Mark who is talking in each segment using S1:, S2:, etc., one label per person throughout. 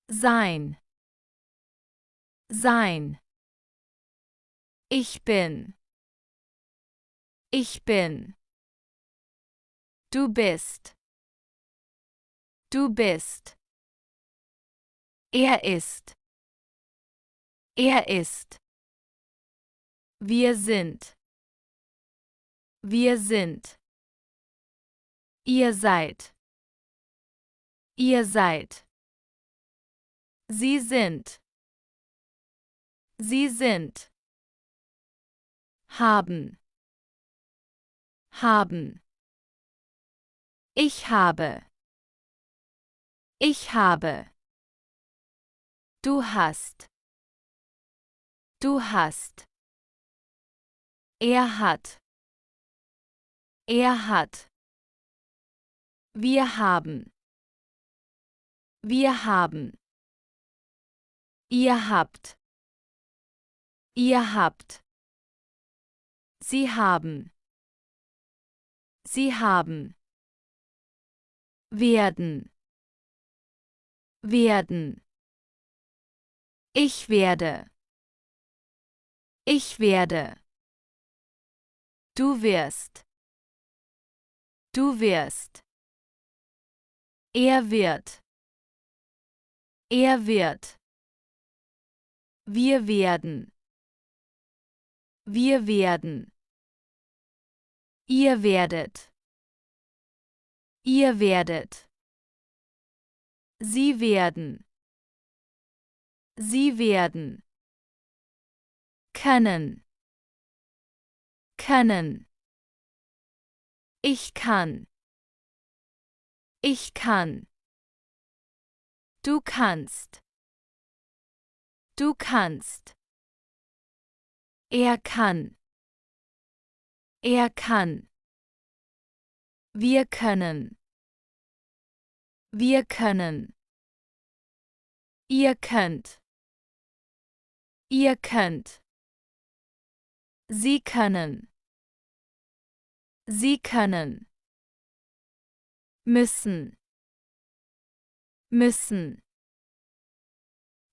S1: Sein. Sein. Ich bin. Ich bin. Du bist. Du bist. Er ist. Er ist. Wir sind. Wir sind. Ihr seid. Ihr seid. Sie sind. Sie sind. Haben. Haben. Ich habe. Ich habe. Du hast. Du hast. Er hat. Er hat. Wir haben. Wir haben. Ihr habt. Ihr habt. Sie haben. Sie haben. Werden. Werden. Ich werde. Ich werde. Du wirst. Du wirst. Er wird. Er wird. Wir werden. Wir werden. Ihr werdet. Ihr werdet. Sie werden. Sie werden. Können. Können. Ich kann. Ich kann. Du kannst. Du kannst. Er kann. Er kann. Wir können. Wir können. Ihr könnt. Ihr könnt. Sie können. Sie können. Müssen. Müssen.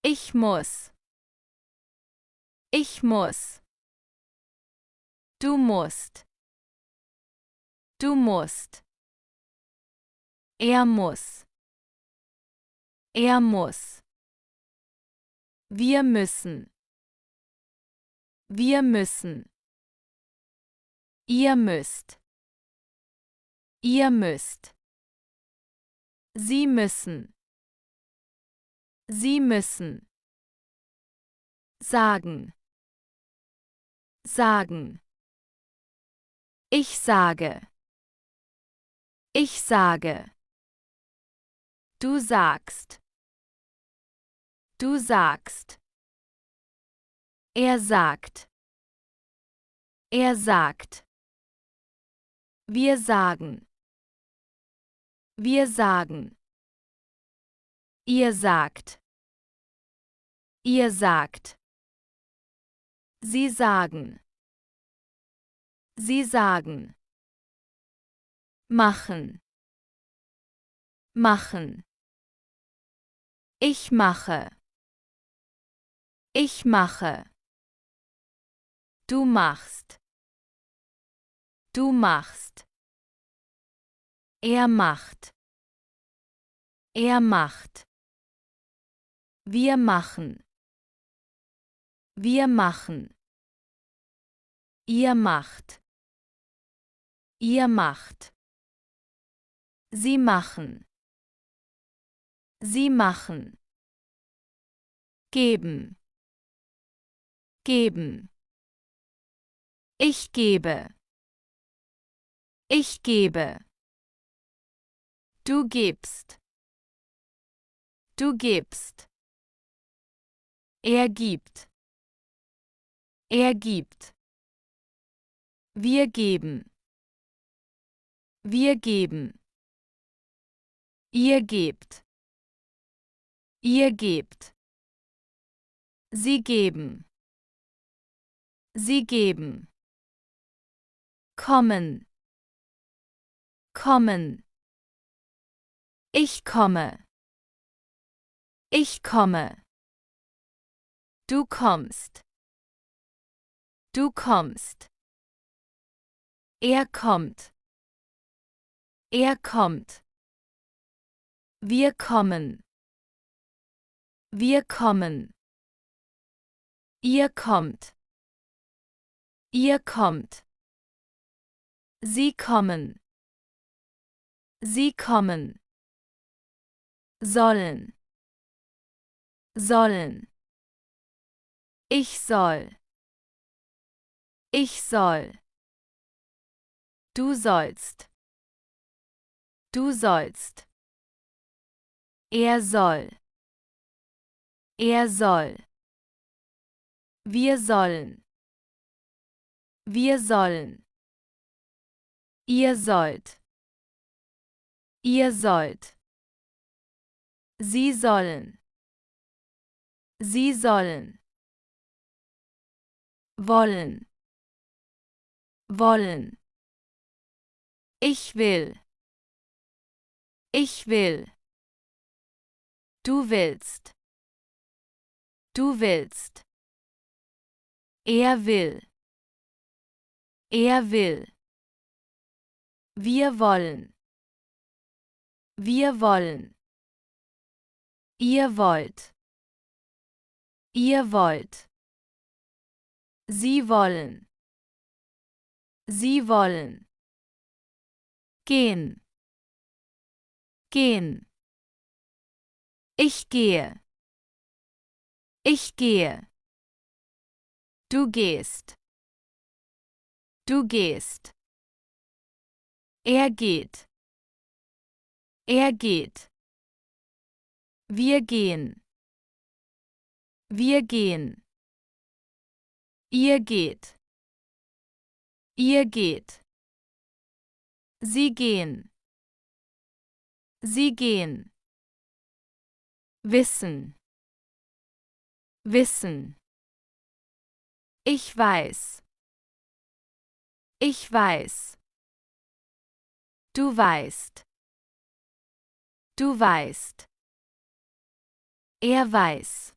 S1: Ich muss. Ich muss. Du musst. Du musst. Er muss. Er muss. Wir müssen. Wir müssen. Ihr müsst. Ihr müsst. Sie müssen. Sie müssen. Sagen. Sagen. Ich sage. Ich sage. Du sagst. Du sagst. Er sagt. Er sagt. Wir sagen. Wir sagen. Ihr sagt. Ihr sagt. Sie sagen. Sie sagen. Machen. Machen. Ich mache. Ich mache. Du machst. Du machst. Er macht. Er macht. Wir machen. Wir machen. Ihr macht. Ihr macht. Sie machen. Sie machen. Geben. Geben. Ich gebe. Ich gebe. Du gibst. Du gibst. Er gibt. Er gibt. Wir geben. Wir geben. Ihr gebt. Ihr gebt. Sie geben. Sie geben. Kommen. Kommen. Ich komme. Ich komme. Du kommst. Du kommst. Er kommt. Er kommt. Wir kommen. Wir kommen. Ihr kommt. Ihr kommt. Sie kommen. Sie kommen. Sollen. Sollen. Ich soll. Ich soll. Du sollst. Du sollst. Er soll. Er soll. Wir sollen. Wir sollen. Ihr sollt. Ihr sollt. Sie sollen. Sie sollen. Wollen. Wollen. Ich will. Ich will. Du willst. Du willst. Er will. Er will. Wir wollen. Wir wollen. Ihr wollt. Ihr wollt. Sie wollen. Sie wollen. Gehen. Gehen. Ich gehe. Ich gehe. Du gehst. Du gehst. Er geht. Er geht. Wir gehen. Wir gehen. Ihr geht. Ihr geht. Sie gehen. Sie gehen. Wissen. Wissen. Ich weiß. Ich weiß. Du weißt. Du weißt. Er weiß.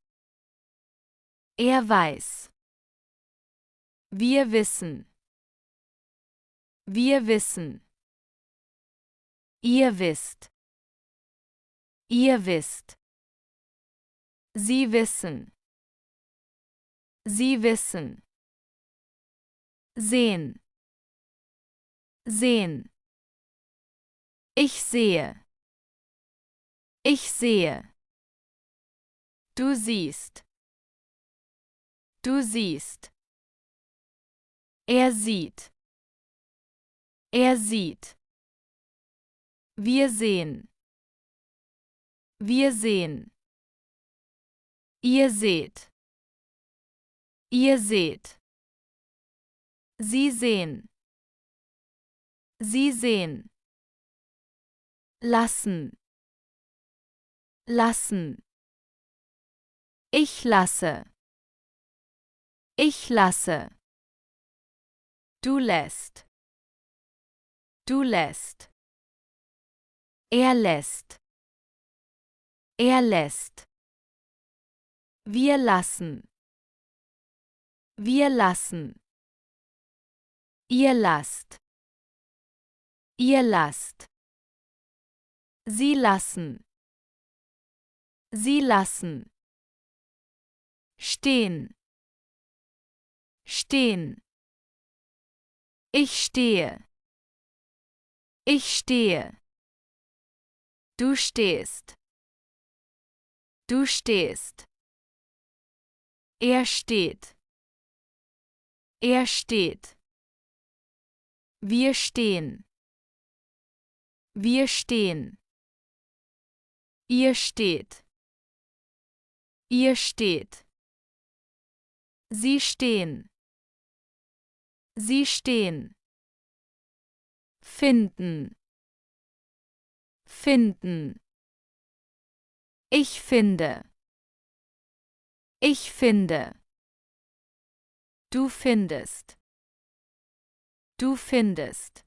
S1: Er weiß. Wir wissen. Wir wissen. Ihr wisst. Ihr wisst. Sie wissen. Sie wissen. Sehen. Sehen. Ich sehe. Ich sehe. Du siehst. Du siehst. Er sieht. Er sieht. Wir sehen. Wir sehen. Ihr seht. Ihr seht. Sie sehen. Sie sehen. Lassen. Lassen. Ich lasse. Ich lasse. Du lässt. Du lässt. Er lässt. Er lässt. Wir lassen. Wir lassen. Ihr lasst. Ihr lasst. Sie lassen. Sie lassen. Stehen. Stehen. Ich stehe. Ich stehe. Du stehst. Du stehst. Er steht. Er steht. Wir stehen. Wir stehen. Ihr steht. Ihr steht. Sie stehen. Sie stehen. Finden. Finden. Ich finde. Ich finde. Du findest. Du findest.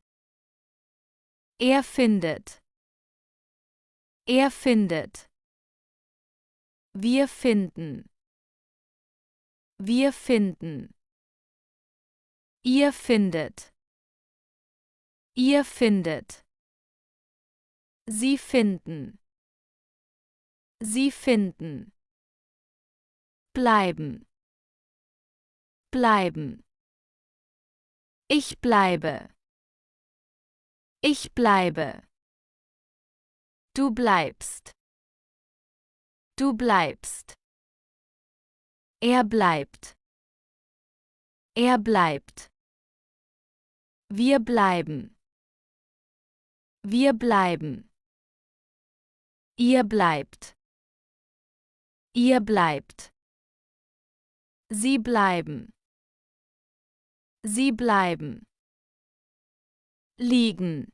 S1: Er findet. Er findet. Wir finden. Wir finden. Ihr findet. Ihr findet. Sie finden. Sie finden. Bleiben. Bleiben. Ich bleibe. Ich bleibe. Du bleibst. Du bleibst. Er bleibt. Er bleibt. Wir bleiben. Wir bleiben. Ihr bleibt. Ihr bleibt. Sie bleiben. Sie bleiben. Liegen.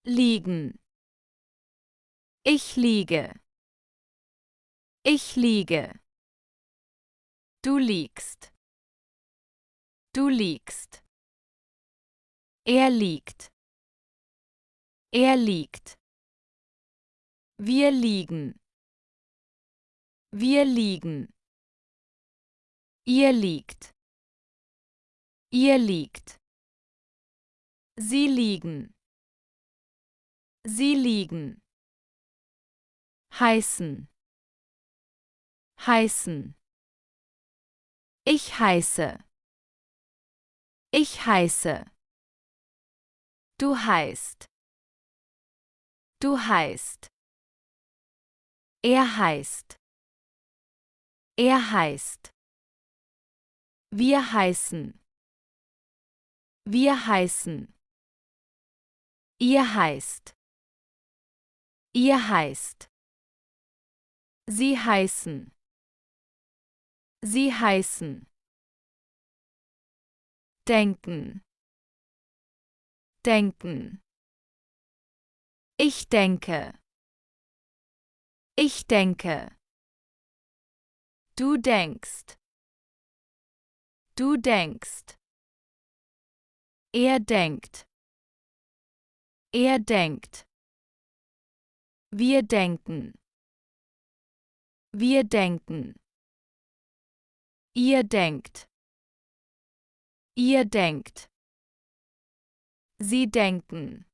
S1: Liegen. Ich liege. Ich liege. Du liegst. Du liegst. Er liegt. Er liegt. Wir liegen. Wir liegen. Ihr liegt. Ihr liegt. Sie liegen. Sie liegen. Heißen. Heißen. Ich heiße. Ich heiße. Du heißt. Du heißt. Er heißt. Er heißt. Wir heißen. Wir heißen. Ihr heißt. Ihr heißt. Sie heißen. Sie heißen. Denken. Denken. Ich denke. Ich denke. Du denkst. Du denkst. Er denkt. Er denkt. Wir denken. Wir denken. Ihr denkt. Ihr denkt. Sie denken.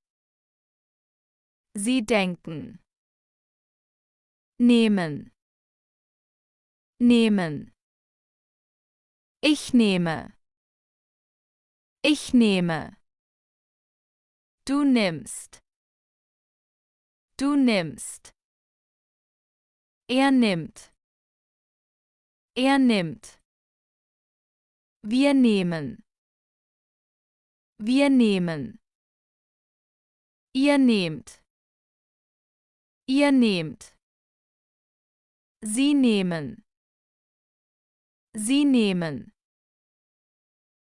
S1: Sie denken. Nehmen. Nehmen. Ich nehme. Ich nehme. Du nimmst. Du nimmst. Er nimmt. Er nimmt. Wir nehmen. Wir nehmen. Ihr nehmt. Ihr nehmt. Sie nehmen. Sie nehmen.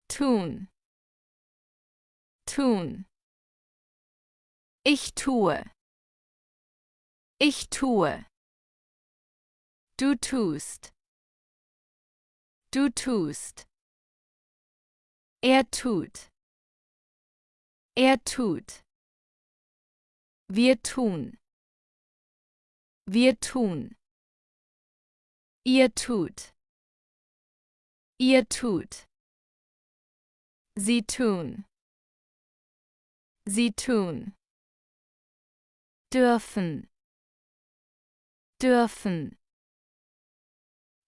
S1: Tun. Tun. Ich tue. Ich tue. Du tust. Du tust. Er tut. Er tut. Wir tun. Wir tun. Ihr tut. Ihr tut. Sie tun. Sie tun. Dürfen. Dürfen.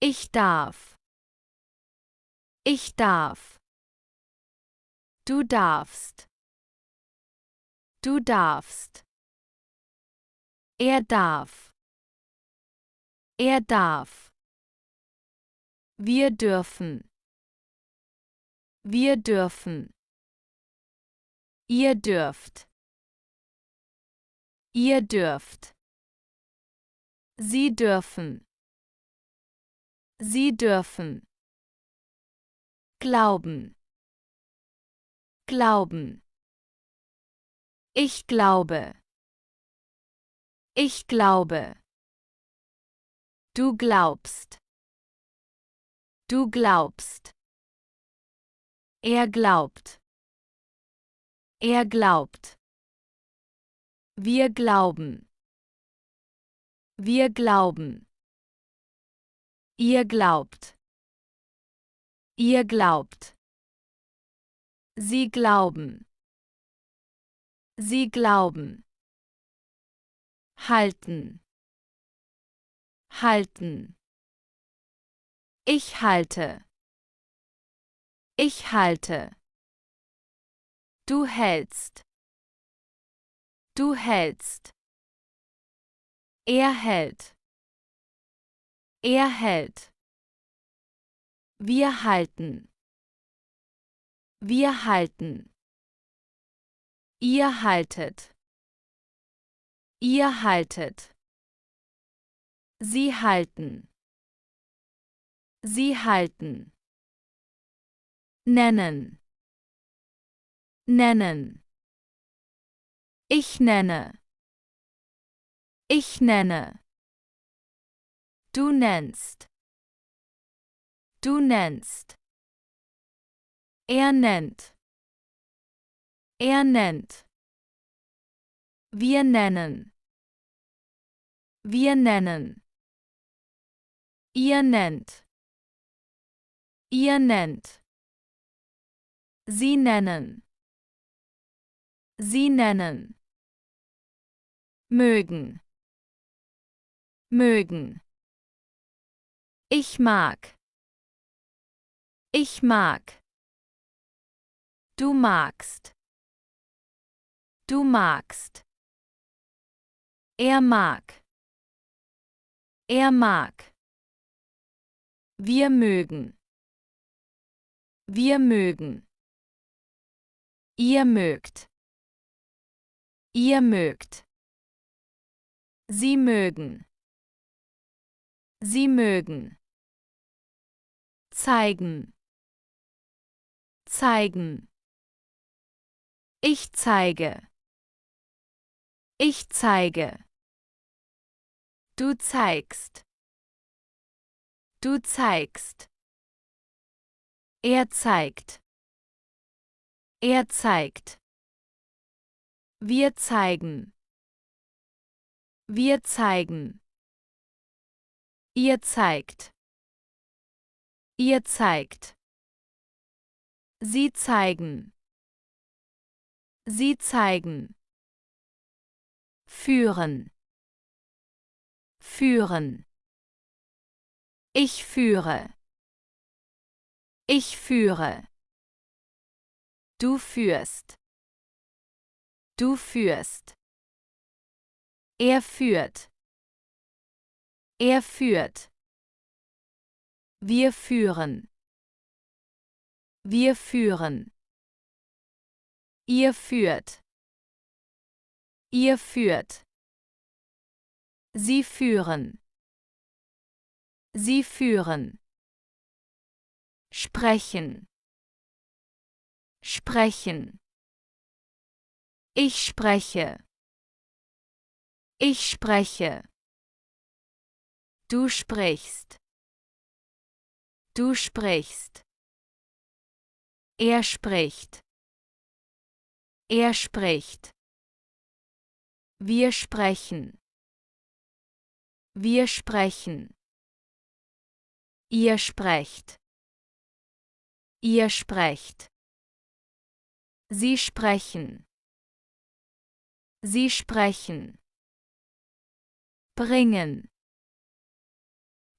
S1: Ich darf. Ich darf. Du darfst. Du darfst. Er darf. Er darf. Wir dürfen. Wir dürfen. Ihr dürft. Ihr dürft. Sie dürfen. Sie dürfen. Glauben. Glauben. Ich glaube. Ich glaube. Du glaubst. Du glaubst. Er glaubt. Er glaubt. Wir glauben. Wir glauben. Ihr glaubt. Ihr glaubt. Sie glauben. Sie glauben. Halten. Halten. Ich halte. Ich halte. Du hältst. Du hältst. Er hält. Er hält. Wir halten. Wir halten. Ihr haltet. Ihr haltet. Sie halten. Sie halten. Nennen. Nennen. Ich nenne. Ich nenne. Du nennst. Du nennst. Er nennt. Er nennt. Wir nennen. Wir nennen. Ihr nennt. Ihr nennt. Sie nennen. Sie nennen. Mögen. Mögen. Ich mag. Ich mag. Du magst. Du magst. Er mag. Er mag. Wir mögen. Wir mögen. Ihr mögt. Ihr mögt. Sie mögen. Sie mögen. Zeigen. Zeigen. Ich zeige. Ich zeige. Du zeigst. Du zeigst. Er zeigt. Er zeigt. Wir zeigen. Wir zeigen. Ihr zeigt. Ihr zeigt. Sie zeigen. Sie zeigen. Führen. Führen. Ich führe. Ich führe. Du führst. Du führst. Er führt. Er führt. Wir führen. Wir führen. Ihr führt. Ihr führt. Sie führen. Sie führen. Sprechen. Sprechen. Ich spreche. Ich spreche. Du sprichst. Du sprichst. Er spricht. Er spricht. Wir sprechen. Wir sprechen. Ihr sprecht. Ihr sprecht. Sie sprechen. Sie sprechen. Bringen.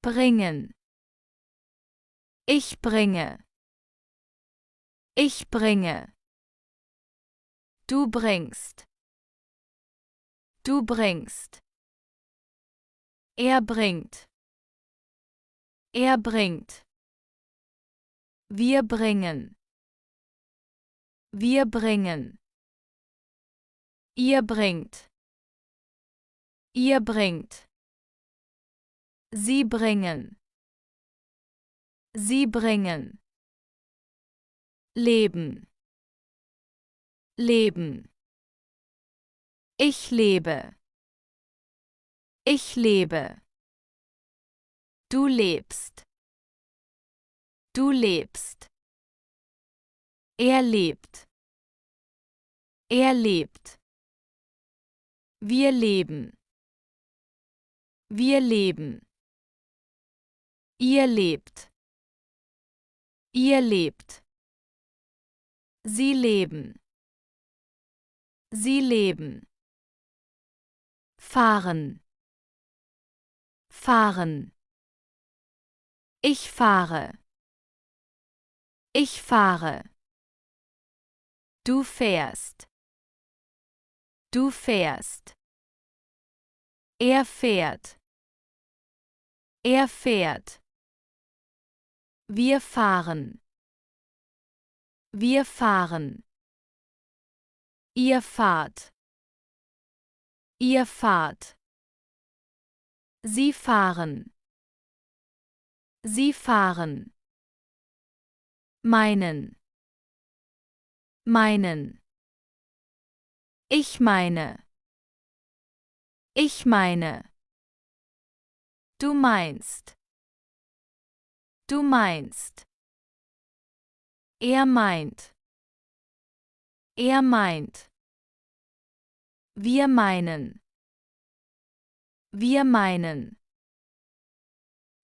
S1: Bringen. Ich bringe. Ich bringe. Du bringst. Du bringst. Er bringt. Er bringt. Wir bringen. Wir bringen. Ihr bringt. Ihr bringt. Sie bringen. Sie bringen. Leben. Leben. Ich lebe. Ich lebe. Du lebst. Du lebst. Er lebt. Er lebt. Wir leben. Wir leben. Ihr lebt. Ihr lebt. Sie leben. Sie leben. Fahren. Fahren. Ich fahre. Ich fahre. Du fährst. Du fährst. Er fährt. Er fährt. Wir fahren. Wir fahren. Ihr fahrt. Ihr fahrt. Sie fahren. Sie fahren. Meinen. Meinen. Ich meine. Ich meine. Du meinst. Du meinst. Er meint. Er meint. Wir meinen. Wir meinen.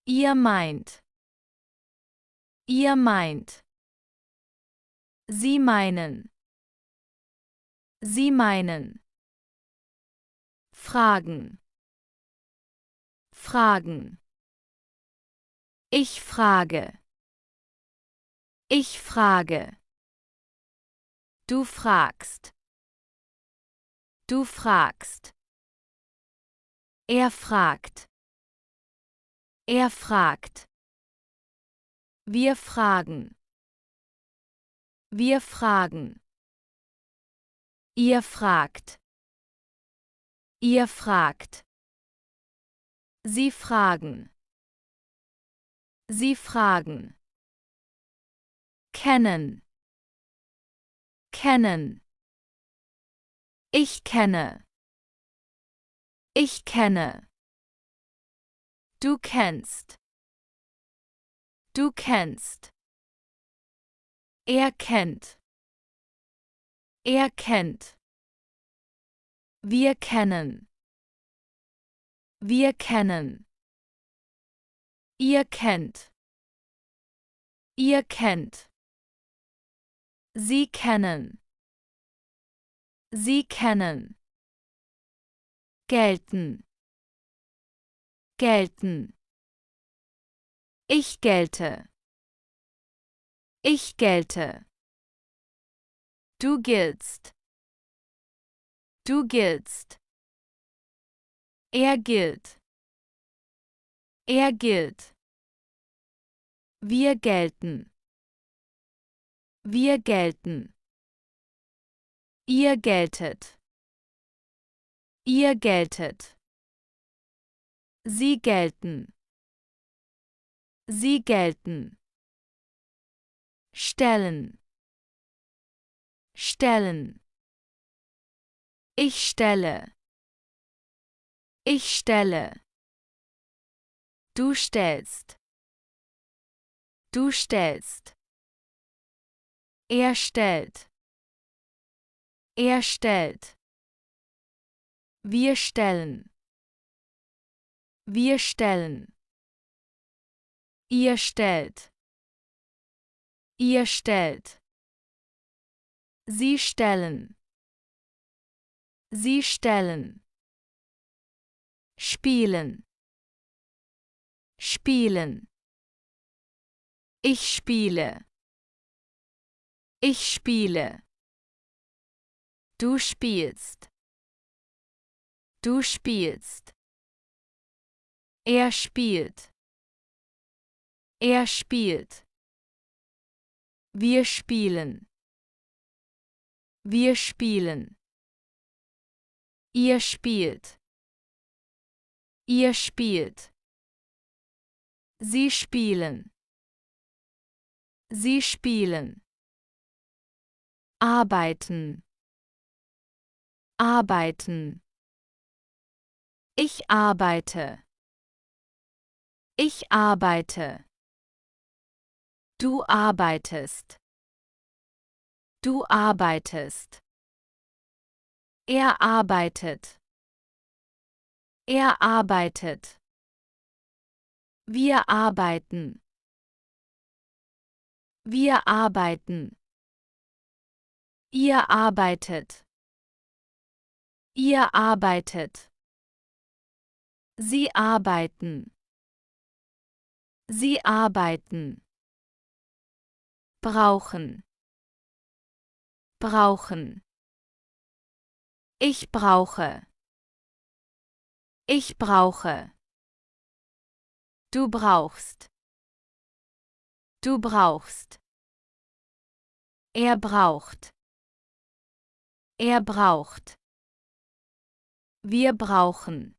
S1: Ihr meint. Ihr meint. Sie meinen. Sie meinen. Fragen. Fragen. Ich frage. Ich frage. Du fragst. Du fragst. Er fragt. Er fragt. Wir fragen. Wir fragen. Ihr fragt. Ihr fragt. Sie fragen. Sie fragen. Kennen. Kennen. Ich kenne. Ich kenne. Du kennst. Du kennst. Er kennt. Er kennt. Wir kennen. Wir kennen. Ihr kennt. Ihr kennt. Sie kennen. Sie kennen. Gelten. Gelten. Ich gelte. Ich gelte. Du giltst. Du giltst. Er gilt. Er gilt. Wir gelten. Wir gelten. Ihr geltet. Ihr geltet. Sie gelten. Sie gelten. Stellen. Stellen. Ich stelle. Ich stelle. Du stellst. Du stellst. Er stellt. Er stellt. Wir stellen. Wir stellen. Ihr stellt. Ihr stellt. Sie stellen. Sie stellen. Spielen. Spielen. Ich spiele. Ich spiele. Du spielst. Du spielst. Er spielt. Er spielt. Wir spielen. Wir spielen. Ihr spielt. Ihr spielt. Sie spielen. Sie spielen. Arbeiten. Arbeiten. Ich arbeite. Ich arbeite. Du arbeitest. Du arbeitest. Er arbeitet. Er arbeitet. Wir arbeiten. Wir arbeiten. Ihr arbeitet. Ihr arbeitet. Sie arbeiten. Sie arbeiten. Brauchen. Brauchen. Ich brauche. Ich brauche. Du brauchst. Du brauchst. Er braucht. Er braucht. Wir brauchen.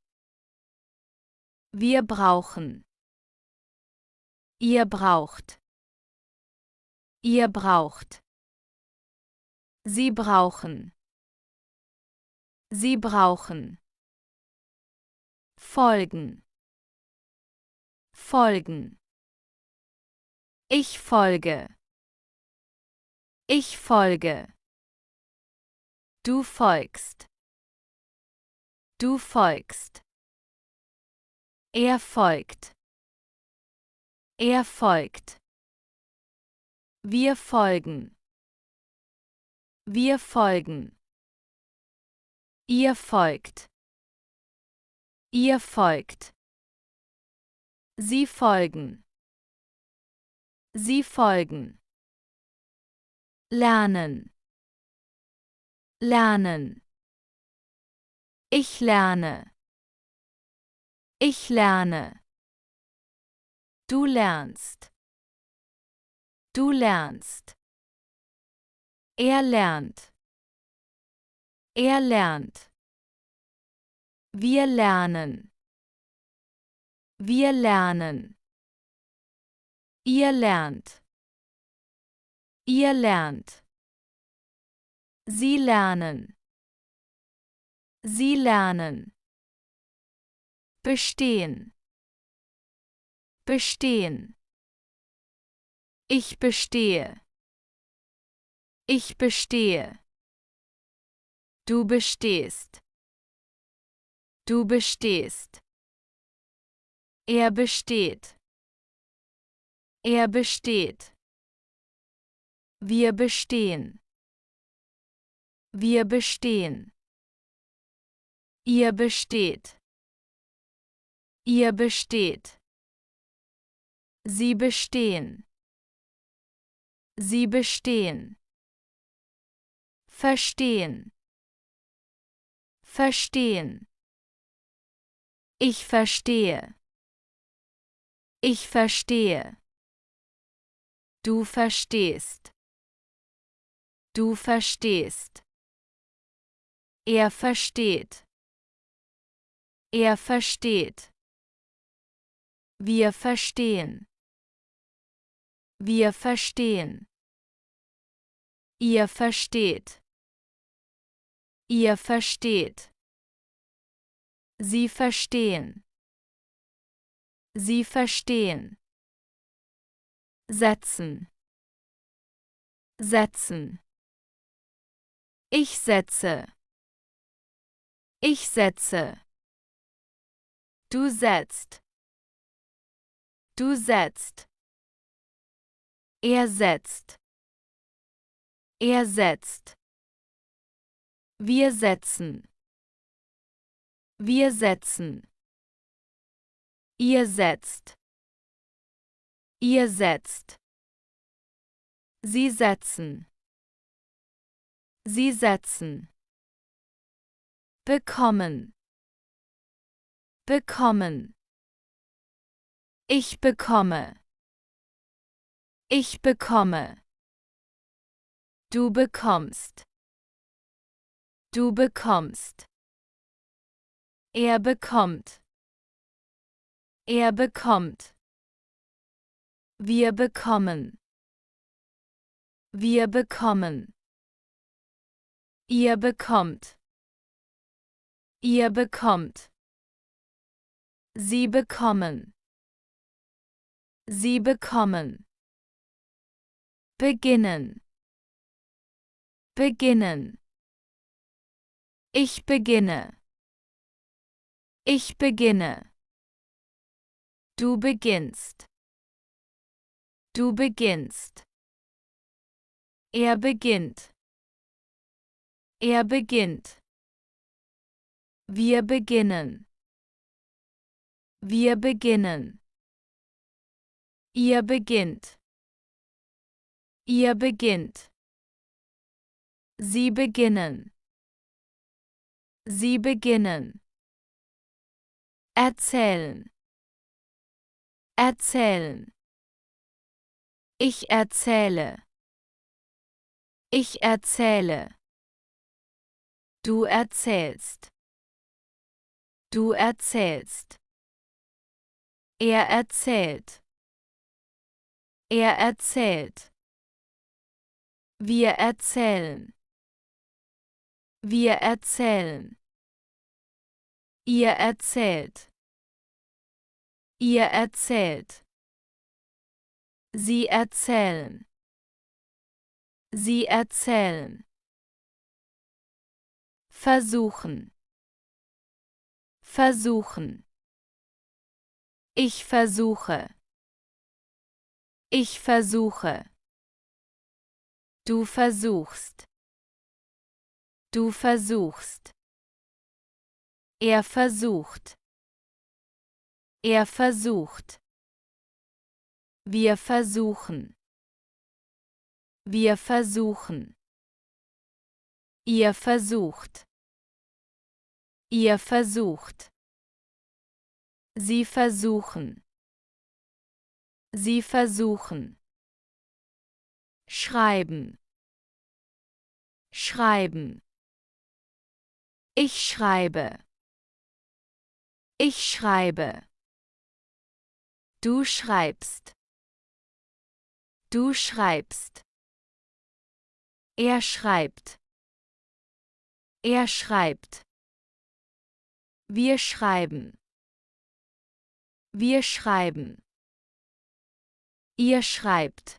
S1: Wir brauchen. Ihr braucht. Ihr braucht. Sie brauchen. Sie brauchen. Folgen. Folgen. Ich folge. Ich folge. Du folgst. Du folgst. Er folgt. Er folgt. Wir folgen. Wir folgen. Ihr folgt. Ihr folgt. Sie folgen. Sie folgen. Lernen. Lernen. Ich lerne. Ich lerne. Du lernst. Du lernst. Er lernt. Er lernt. Wir lernen. Wir lernen. Ihr lernt. Ihr lernt. Sie lernen. Sie lernen. Bestehen. Bestehen. Ich bestehe. Ich bestehe. Du bestehst. Du bestehst. Er besteht. Er besteht. Wir bestehen. Wir bestehen. Ihr besteht. Ihr besteht. Sie bestehen. Sie bestehen. Verstehen. Verstehen. Ich verstehe. Ich verstehe. Du verstehst. Du verstehst. Er versteht. Er versteht. Wir verstehen. Wir verstehen. Ihr versteht. Ihr versteht. Sie verstehen. Sie verstehen. Setzen. Setzen. Ich setze. Ich setze. Du setzt. Du setzt. Er setzt. Er setzt. Wir setzen. Wir setzen. Ihr setzt. Ihr setzt. Sie setzen. Sie setzen. Bekommen. Bekommen. Ich bekomme. Ich bekomme. Du bekommst. Du bekommst. Er bekommt. Er bekommt. Wir bekommen. Wir bekommen. Ihr bekommt. Ihr bekommt. Sie bekommen. Sie bekommen. Beginnen. Beginnen. Ich beginne. Ich beginne. Du beginnst. Du beginnst. Er beginnt. Er beginnt. Wir beginnen. Wir beginnen. Ihr beginnt. Ihr beginnt. Sie beginnen. Sie beginnen. Erzählen. Erzählen. Ich erzähle. Ich erzähle. Du erzählst. Du erzählst. Er erzählt. Er erzählt. Wir erzählen. Wir erzählen. Ihr erzählt. Ihr erzählt. Sie erzählen. Sie erzählen. Versuchen. Versuchen. Ich versuche. Ich versuche. Du versuchst. Du versuchst. Er versucht. Er versucht. Wir versuchen. Wir versuchen. Ihr versucht. Ihr versucht. Sie versuchen. Sie versuchen. Schreiben. Schreiben. Ich schreibe. Ich schreibe. Du schreibst. Du schreibst. Er schreibt. Er schreibt. Wir schreiben. Wir schreiben. Ihr schreibt.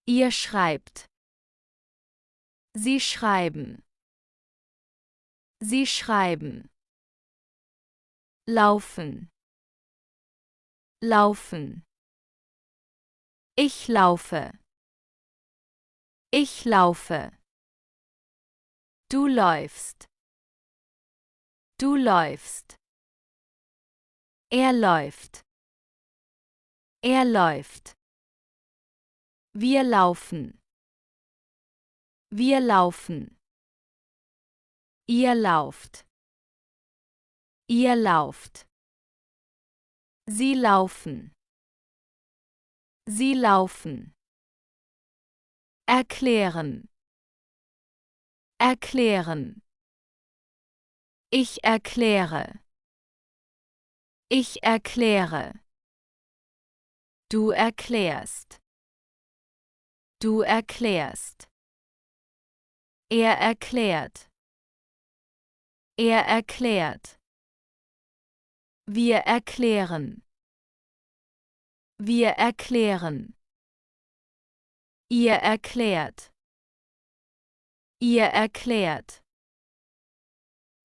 S1: Ihr schreibt. Sie schreiben. Sie schreiben. Laufen. Laufen. Ich laufe. Ich laufe. Du läufst. Du läufst. Er läuft. Er läuft. Wir laufen. Wir laufen. Ihr lauft. Ihr lauft. Sie laufen. Sie laufen. Erklären. Erklären. Ich erkläre. Ich erkläre. Du erklärst. Du erklärst. Er erklärt. Er erklärt. Wir erklären. Wir erklären. Ihr erklärt. Ihr erklärt.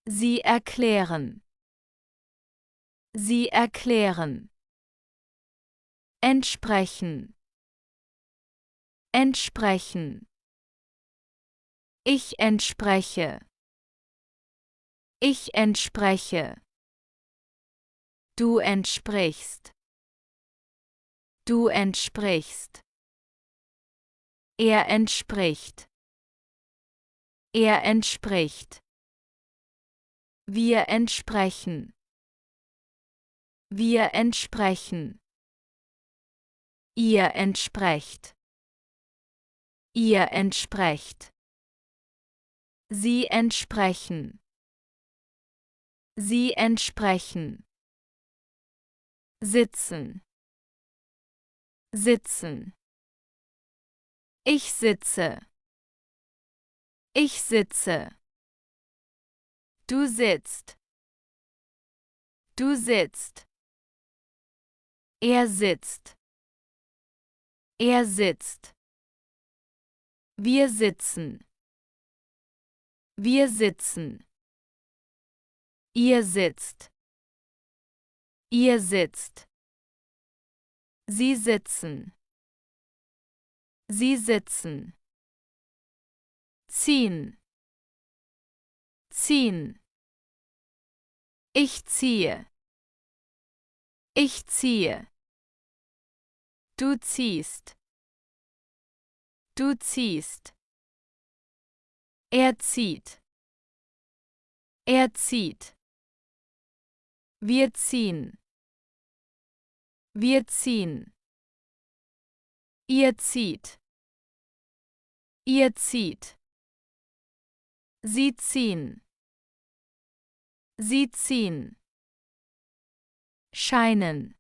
S1: Sie erklären. Sie erklären. Entsprechen. Entsprechen. Ich entspreche. Ich entspreche. Du entsprichst. Du entsprichst. Er entspricht. Er entspricht. Wir entsprechen. Wir entsprechen. Ihr entsprecht. Ihr entsprecht. Sie entsprechen. Sie entsprechen. Sitzen. Sitzen. Ich sitze. Ich sitze. Du sitzt. Du sitzt. Er sitzt. Er sitzt. Wir sitzen. Wir sitzen. Ihr sitzt. Ihr sitzt. Sie sitzen. Sie sitzen. Ziehen. Ziehen. Ich ziehe. Ich ziehe. Du ziehst. Du ziehst. Er zieht. Er zieht. Wir ziehen. Wir ziehen. Ihr zieht. Ihr zieht. Sie ziehen. Sie ziehen. Scheinen.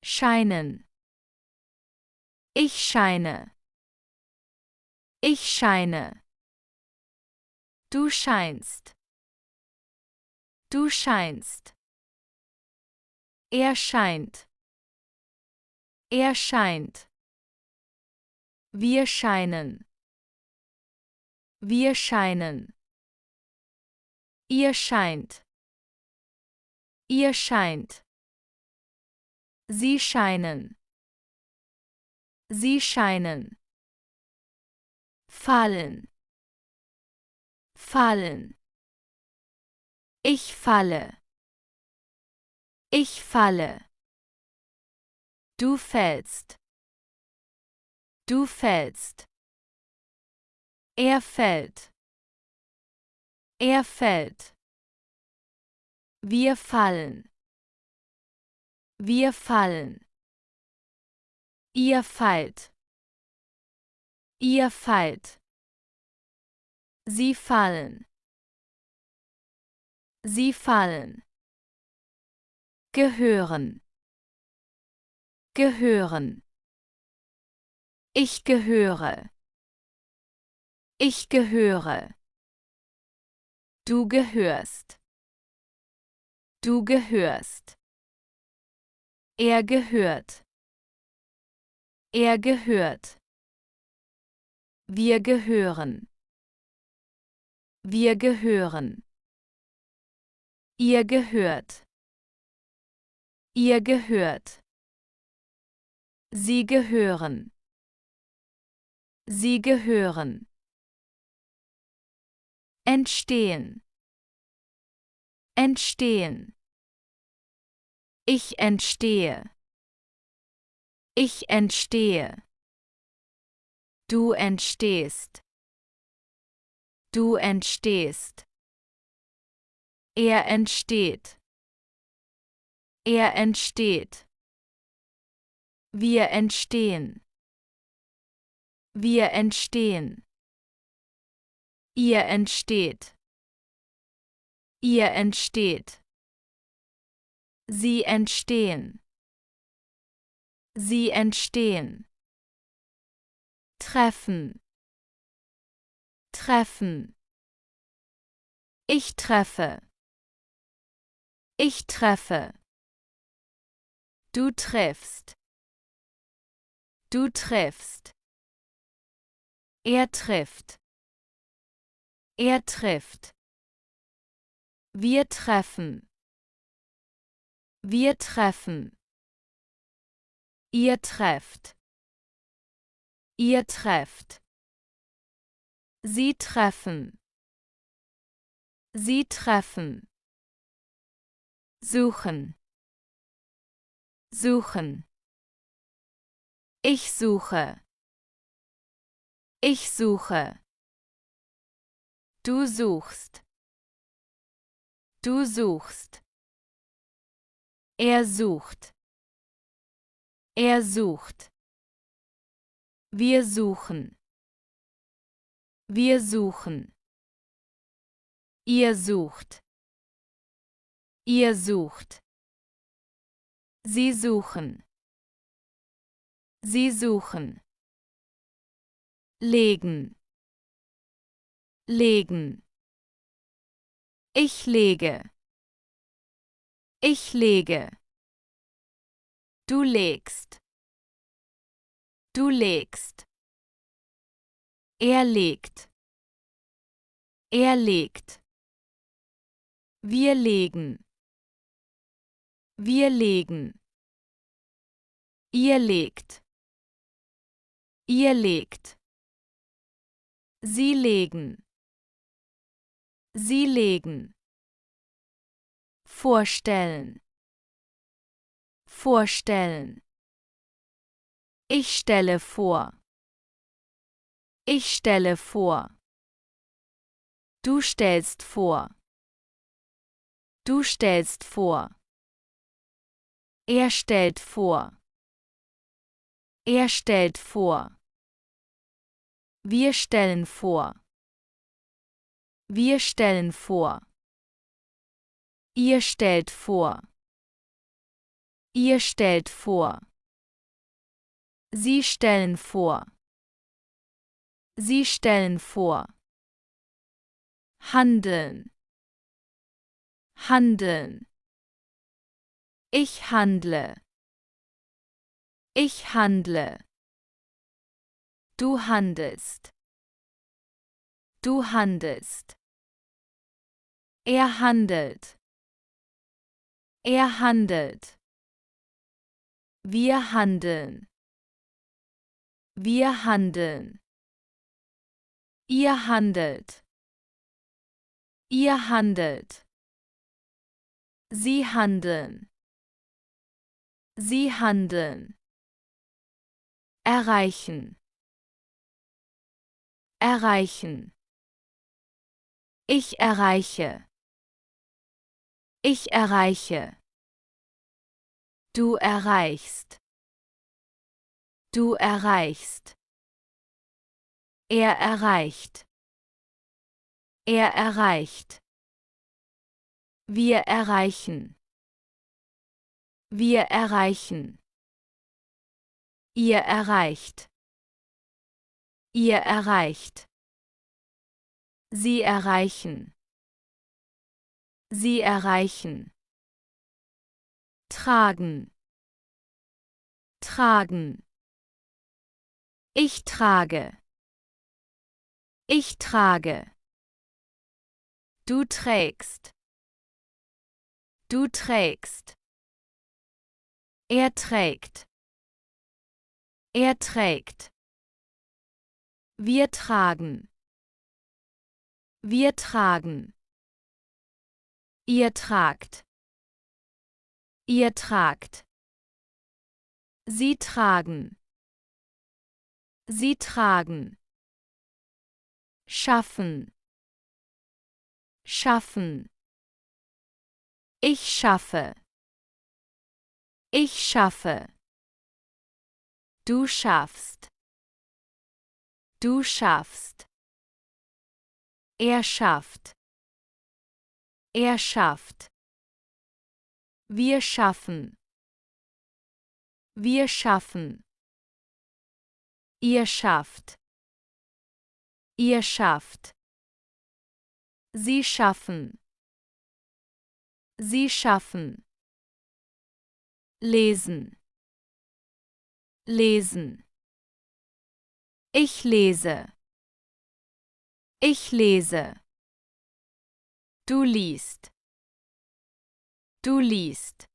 S1: Scheinen. Ich scheine. Ich scheine. Du scheinst. Du scheinst. Er scheint. Er scheint. Wir scheinen. Wir scheinen. Ihr scheint. Ihr scheint. Sie scheinen. Sie scheinen. Fallen. Fallen. Ich falle. Ich falle. Du fällst. Du fällst. Er fällt. Er fällt. Wir fallen. Wir fallen. Ihr fallt. Ihr fallt. Sie fallen. Sie fallen. Gehören. Gehören. Ich gehöre. Ich gehöre. Du gehörst. Du gehörst. Er gehört. Er gehört. Wir gehören. Wir gehören. Ihr gehört. Ihr gehört. Sie gehören. Sie gehören. Entstehen. Entstehen. Ich entstehe. Ich entstehe. Du entstehst. Du entstehst. Er entsteht. Er entsteht. Wir entstehen. Wir entstehen. Ihr entsteht. Ihr entsteht. Sie entstehen. Sie entstehen. Treffen. Treffen. Ich treffe. Ich treffe. Du triffst. Du triffst. Er trifft. Er trifft. Wir treffen. Wir treffen. Ihr trefft. Ihr trefft. Sie treffen. Sie treffen. Suchen. Suchen. Ich suche. Ich suche. Du suchst. Du suchst. Er sucht. Er sucht. Wir suchen. Wir suchen. Ihr sucht. Ihr sucht. Sie suchen. Sie suchen. Legen. Legen. Ich lege. Ich lege. Du legst. Du legst. Er legt. Er legt. Wir legen. Wir legen. Ihr legt. Ihr legt. Sie legen. Sie legen. Vorstellen. Vorstellen. Ich stelle vor. Ich stelle vor. Du stellst vor. Du stellst vor. Er stellt vor. Er stellt vor. Wir stellen vor. Wir stellen vor. Ihr stellt vor. Ihr stellt vor. Sie stellen vor. Sie stellen vor. Handeln. Handeln. Ich handle. Ich handle. Du handelst. Du handelst. Er handelt. Er handelt. Wir handeln. Wir handeln. Ihr handelt. Ihr handelt. Sie handeln. Sie handeln. Erreichen. Erreichen. Ich erreiche. Ich erreiche. Du erreichst. Du erreichst. Er erreicht. Er erreicht. Wir erreichen. Wir erreichen. Ihr erreicht. Ihr erreicht. Sie erreichen. Sie erreichen. Tragen. Tragen. Ich trage. Ich trage. Du trägst. Du trägst. Er trägt. Er trägt. Wir tragen. Wir tragen. Ihr tragt. Ihr tragt. Sie tragen. Sie tragen. Schaffen. Schaffen. Ich schaffe. Ich schaffe. Du schaffst. Du schaffst. Er schafft. Er schafft. Wir schaffen. Wir schaffen. Ihr schafft. Ihr schafft. Sie schaffen. Sie schaffen. Lesen. Lesen. Ich lese. Ich lese. Du liest. Du liest.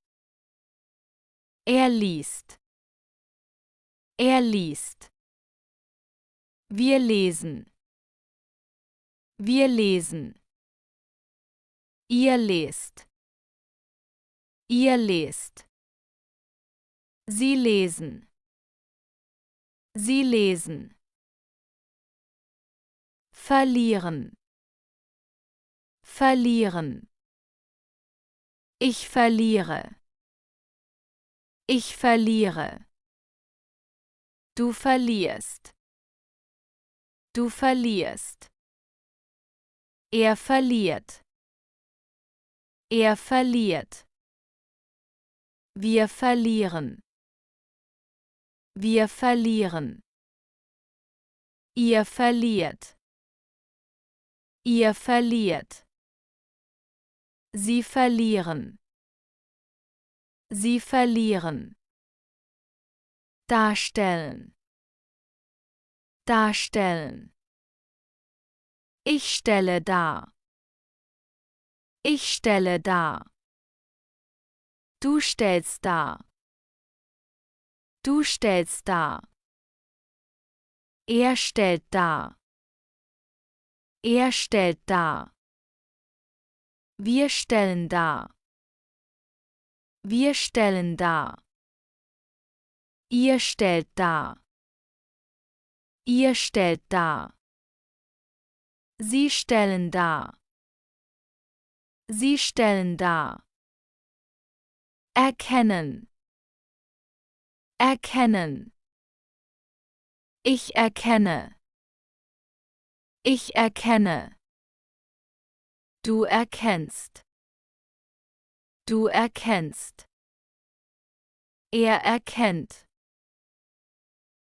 S1: Er liest. Er liest. Wir lesen. Wir lesen. Ihr lest. Ihr lest. Sie lesen. Sie lesen. Verlieren. Verlieren. Ich verliere. Ich verliere. Du verlierst. Du verlierst. Er verliert. Er verliert. Wir verlieren. Wir verlieren. Ihr verliert. Ihr verliert. Sie verlieren. Sie verlieren. Darstellen. Darstellen. Ich stelle dar. Ich stelle dar. Du stellst dar. Du stellst dar. Er stellt dar. Er stellt dar. Wir stellen dar. Wir stellen dar. Ihr stellt dar. Ihr stellt dar. Sie stellen dar. Sie stellen dar. Erkennen. Erkennen. Ich erkenne. Ich erkenne. Du erkennst. Du erkennst. Er erkennt.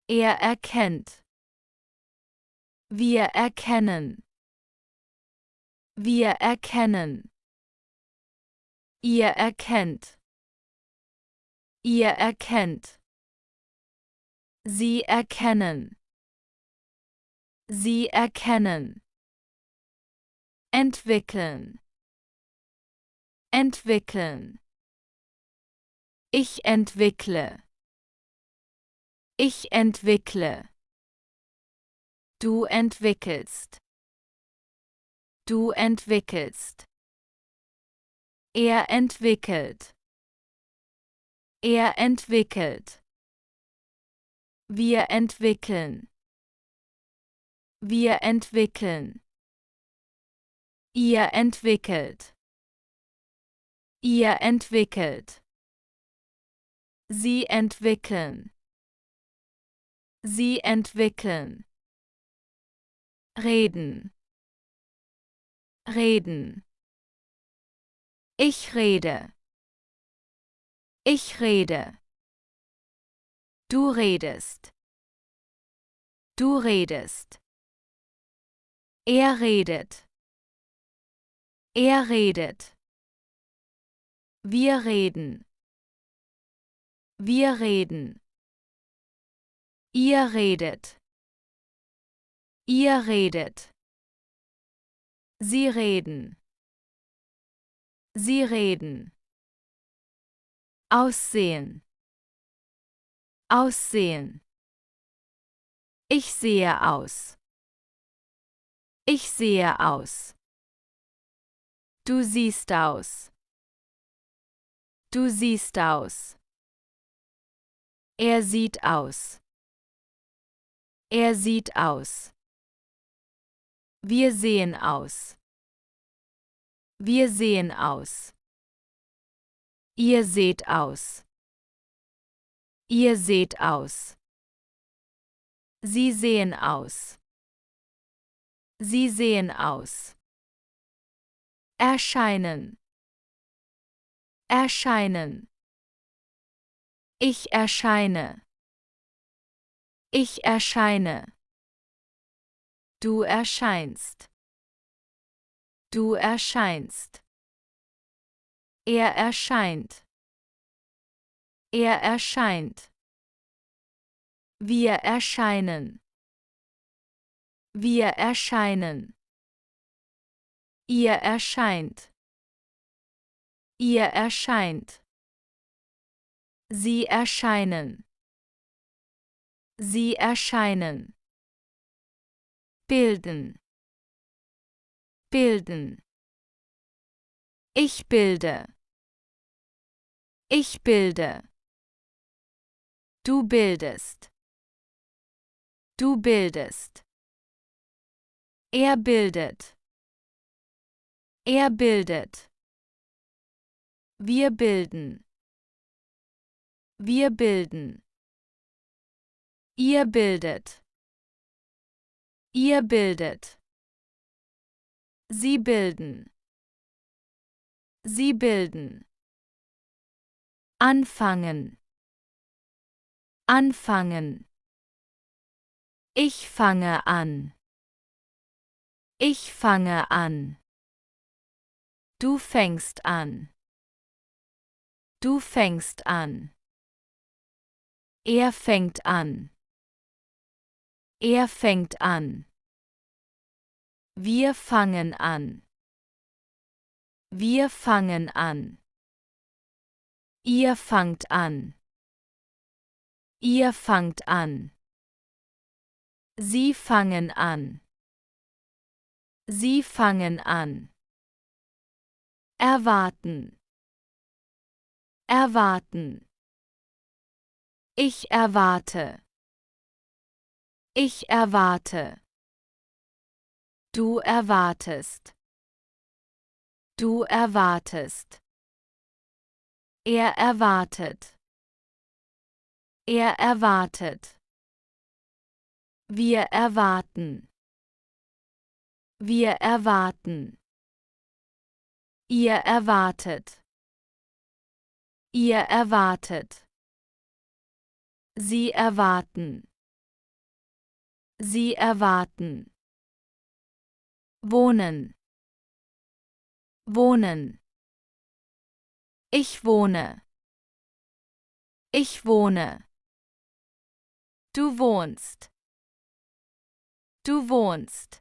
S1: Er erkennt. Wir erkennen. Wir erkennen. Ihr erkennt. Ihr erkennt. Sie erkennen. Sie erkennen. Entwickeln. Entwickeln. Ich entwickle. Ich entwickle. Du entwickelst. Du entwickelst. Er entwickelt. Er entwickelt. Wir entwickeln. Wir entwickeln. Ihr entwickelt. Ihr entwickelt. Sie entwickeln. Sie entwickeln. Reden. Reden. Ich rede. Ich rede. Du redest. Du redest. Er redet. Er redet. Wir reden. Wir reden. Ihr redet. Ihr redet. Sie reden. Sie reden. Aussehen. Aussehen. Ich sehe aus. Ich sehe aus. Du siehst aus. Du siehst aus. Er sieht aus. Er sieht aus. Wir sehen aus. Wir sehen aus. Ihr seht aus. Ihr seht aus. Sie sehen aus. Sie sehen aus. Erscheinen. Erscheinen. Ich erscheine. Ich erscheine. Du erscheinst. Du erscheinst. Er erscheint. Er erscheint. Wir erscheinen. Wir erscheinen. Ihr erscheint. Ihr erscheint. Sie erscheinen. Sie erscheinen. Bilden. Bilden. Ich bilde. Ich bilde. Du bildest. Du bildest. Er bildet. Er bildet. Wir bilden. Wir bilden. Ihr bildet. Ihr bildet. Sie bilden. Sie bilden. Anfangen. Anfangen. Ich fange an. Ich fange an. Du fängst an. Du fängst an. Er fängt an. Er fängt an. Wir fangen an. Wir fangen an. Ihr fangt an. Ihr fangt an. Sie fangen an. Sie fangen an. Erwarten. Erwarten. Ich erwarte. Ich erwarte. Du erwartest. Du erwartest. Er erwartet. Er erwartet. Wir erwarten. Wir erwarten. Ihr erwartet. Ihr erwartet. Sie erwarten. Sie erwarten. Wohnen. Wohnen. Ich wohne. Ich wohne. Du wohnst. Du wohnst.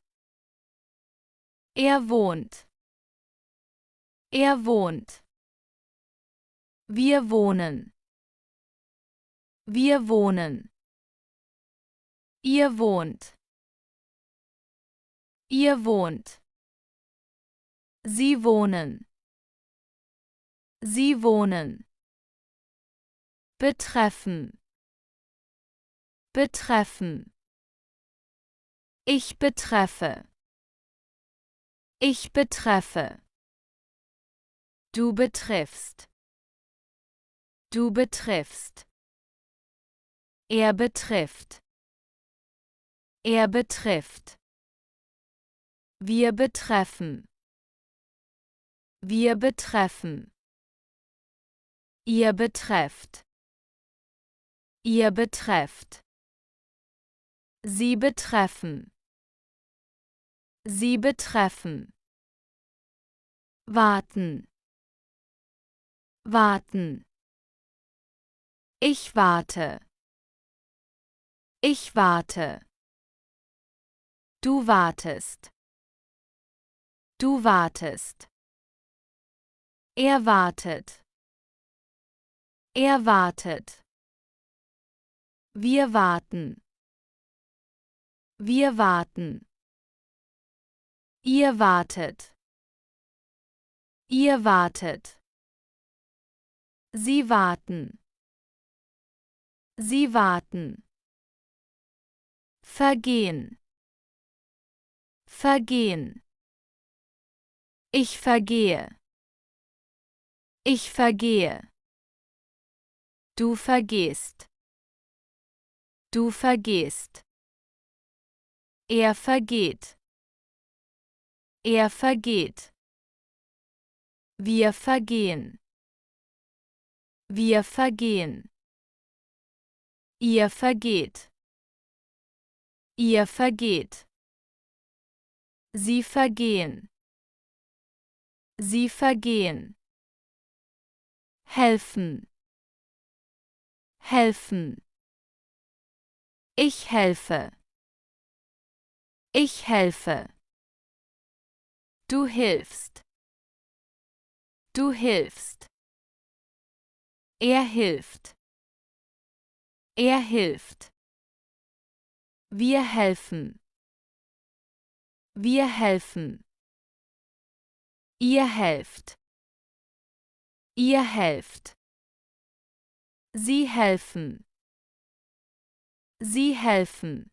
S1: Er wohnt. Er wohnt. Wir wohnen. Wir wohnen. Ihr wohnt. Ihr wohnt. Sie wohnen. Sie wohnen. Betreffen. Betreffen. Ich betreffe. Ich betreffe. Du betriffst. Du betriffst. Er betrifft. Er betrifft. Wir betreffen. Wir betreffen. Ihr betrefft. Ihr betrefft. Sie betreffen. Sie betreffen. Warten. Warten. Ich warte. Ich warte. Du wartest. Du wartest. Er wartet. Er wartet. Wir warten. Wir warten. Ihr wartet. Ihr wartet. Sie warten. Sie warten. Vergehen. Vergehen. Ich vergehe. Ich vergehe. Du vergehst. Du vergehst. Er vergeht. Er vergeht. Wir vergehen. Wir vergehen. Ihr vergeht. Ihr vergeht. Sie vergehen. Sie vergehen. Helfen. Helfen. Ich helfe. Ich helfe. Du hilfst. Du hilfst. Er hilft. Er hilft. Wir helfen. Wir helfen. Ihr helft. Ihr helft. Sie helfen. Sie helfen.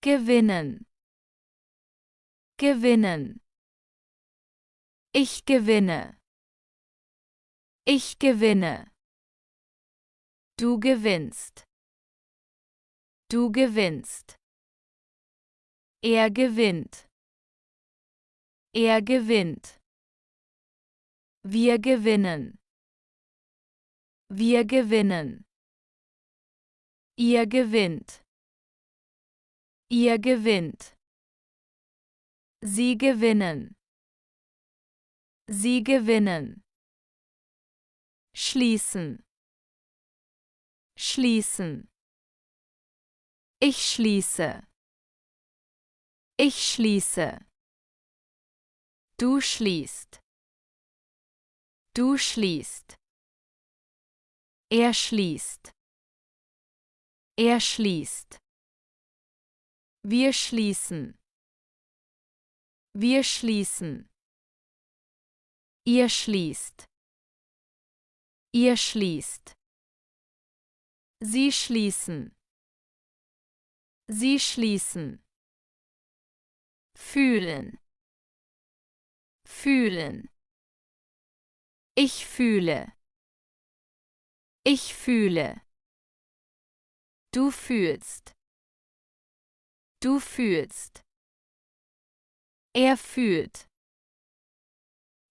S1: Gewinnen. Gewinnen. Ich gewinne. Ich gewinne. Du gewinnst. Du gewinnst. Er gewinnt. Er gewinnt. Wir gewinnen. Wir gewinnen. Ihr gewinnt. Ihr gewinnt. Sie gewinnen. Sie gewinnen. Schließen. Schließen. Ich schließe. Ich schließe. Du schließt. Du schließt. Er schließt. Er schließt. Wir schließen. Wir schließen. Ihr schließt. Ihr schließt. Sie schließen. Sie schließen. Fühlen. Fühlen. Ich fühle. Ich fühle. Du fühlst. Du fühlst. Er fühlt.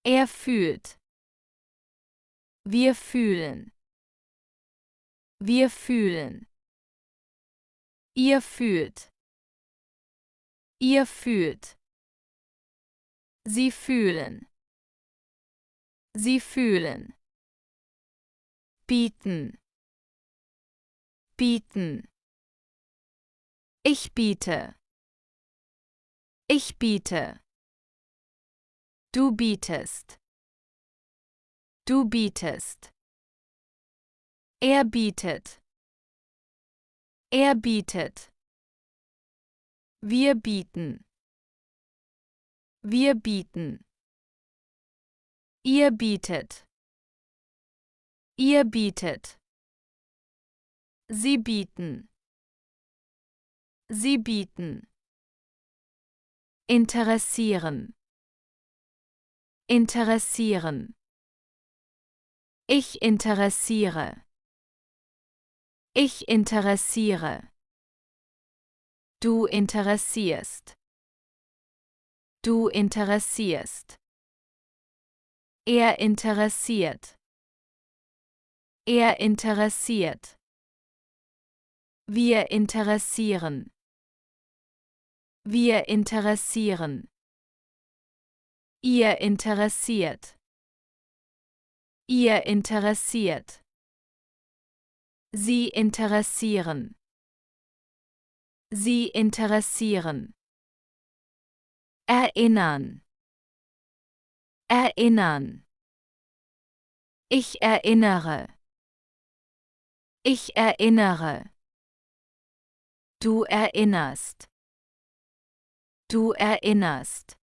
S1: Er fühlt. Wir fühlen. Wir fühlen. Ihr fühlt. Ihr fühlt. Sie fühlen. Sie fühlen. Bieten. Bieten. Ich biete. Ich biete. Du bietest. Du bietest. Er bietet. Er bietet. Wir bieten. Wir bieten. Ihr bietet. Ihr bietet. Sie bieten. Sie bieten. Interessieren. Interessieren. Ich interessiere. Ich interessiere. Du interessierst. Du interessierst. Er interessiert. Er interessiert. Wir interessieren. Wir interessieren. Ihr interessiert. Ihr interessiert. Sie interessieren. Sie interessieren. Erinnern. Erinnern. Ich erinnere. Ich erinnere. Du erinnerst. Du erinnerst.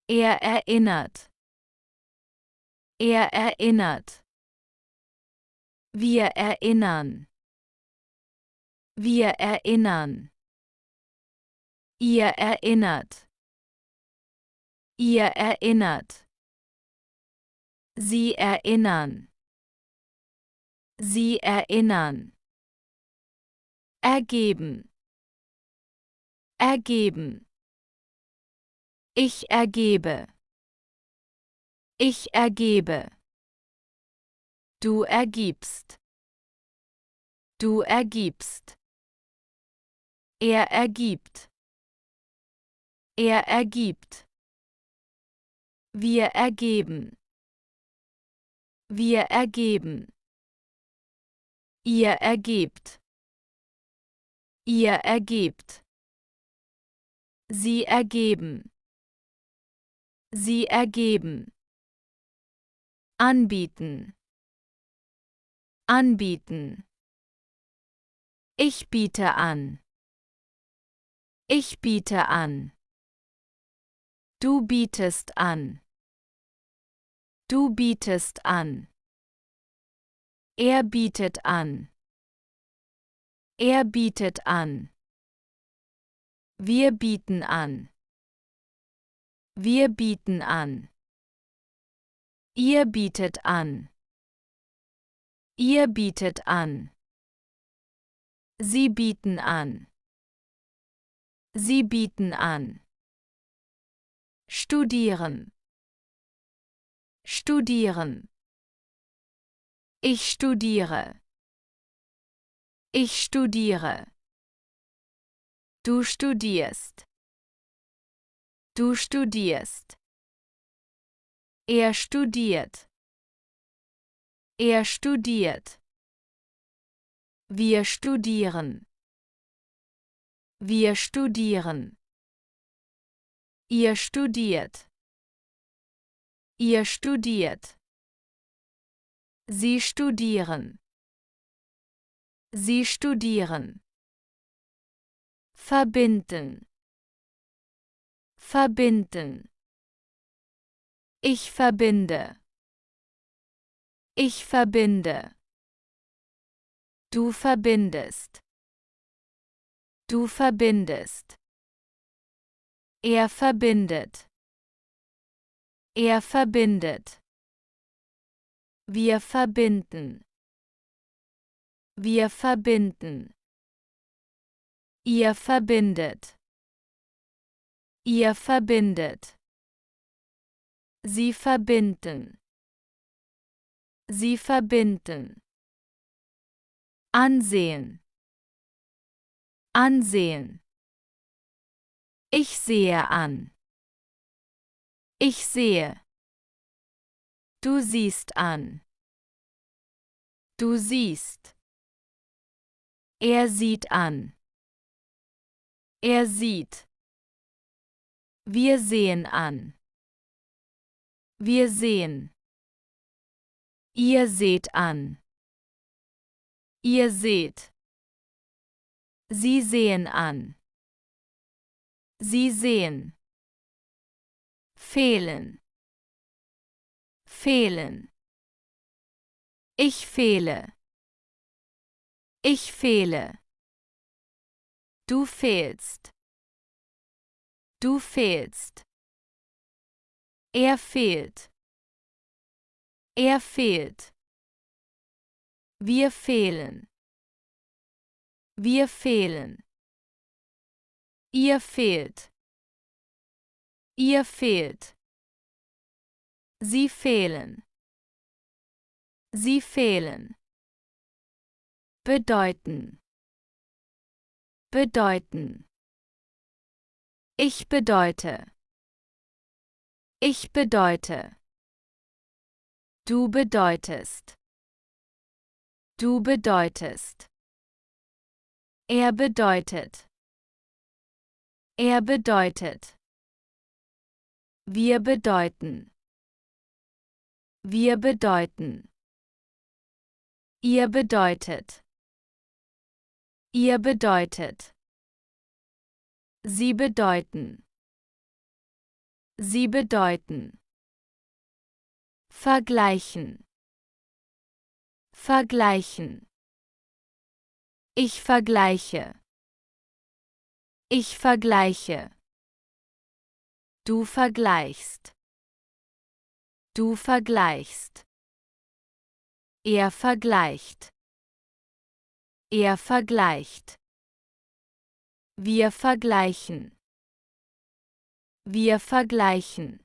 S1: Er erinnert. Er erinnert. Wir erinnern. Wir erinnern. Ihr erinnert. Ihr erinnert. Sie erinnern. Sie erinnern. Ergeben. Ergeben. Ich ergebe. Ich ergebe. Du ergibst. Du ergibst. Er ergibt. Er ergibt. Wir ergeben. Wir ergeben. Ihr ergebt. Ihr ergebt. Sie ergeben. Sie ergeben. Anbieten. Anbieten. Ich biete an. Ich biete an. Du bietest an. Du bietest an. Er bietet an. Er bietet an. Wir bieten an. Wir bieten an. Ihr bietet an. Ihr bietet an. Sie bieten an. Sie bieten an. Studieren. Studieren. Ich studiere. Ich studiere. Du studierst. Du studierst. Er studiert. Er studiert. Wir studieren. Wir studieren. Ihr studiert. Ihr studiert. Sie studieren. Sie studieren. Verbinden. Verbinden. Ich verbinde. Ich verbinde. Du verbindest. Du verbindest. Er verbindet. Er verbindet. Wir verbinden. Wir verbinden. Ihr verbindet. Ihr verbindet. Sie verbinden. Sie verbinden. Ansehen. Ansehen. Ich sehe an. Ich sehe. Du siehst an. Du siehst. Er sieht an. Er sieht. Wir sehen an. Wir sehen. Ihr seht an. Ihr seht. Sie sehen an. Sie sehen. Fehlen. Fehlen. Ich fehle. Ich fehle. Du fehlst. Du fehlst. Er fehlt. Er fehlt. Wir fehlen. Wir fehlen. Ihr fehlt. Ihr fehlt. Sie fehlen. Sie fehlen. Bedeuten. Bedeuten. Ich bedeute. Ich bedeute. Du bedeutest. Du bedeutest. Er bedeutet. Er bedeutet. Wir bedeuten. Wir bedeuten. Ihr bedeutet. Ihr bedeutet. Sie bedeuten. Sie bedeuten. Vergleichen. Vergleichen. Ich vergleiche. Ich vergleiche. Du vergleichst. Du vergleichst. Er vergleicht. Er vergleicht. Wir vergleichen. Wir vergleichen.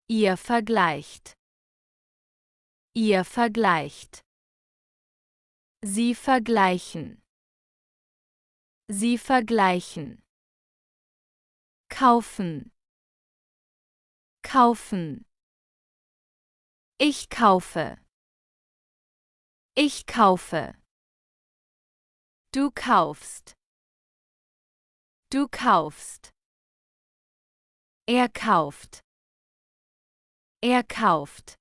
S1: Ihr vergleicht. Ihr vergleicht. Sie vergleichen. Sie vergleichen. Kaufen. Kaufen. Ich kaufe. Ich kaufe. Du kaufst. Du kaufst. Er kauft. Er kauft.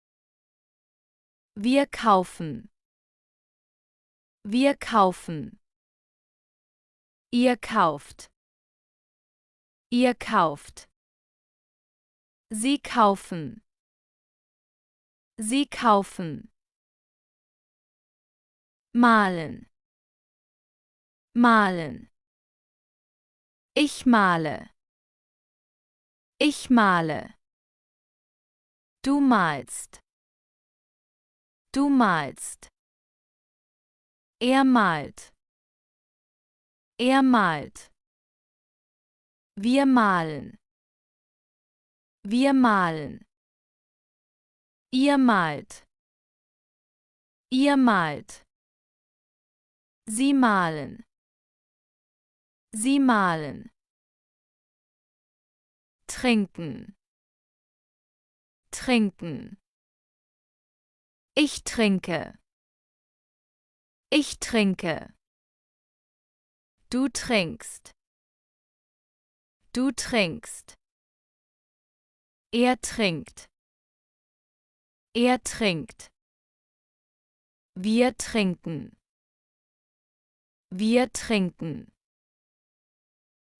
S1: Wir kaufen. Wir kaufen. Ihr kauft. Ihr kauft. Sie kaufen. Sie kaufen. Malen. Malen. Ich male. Ich male. Du malst. Du malst. Er malt. Er malt. Wir malen. Wir malen. Ihr malt. Ihr malt. Sie malen. Sie malen. Trinken. Trinken. Ich trinke. Ich trinke. Du trinkst. Du trinkst. Er trinkt. Er trinkt. Wir trinken. Wir trinken.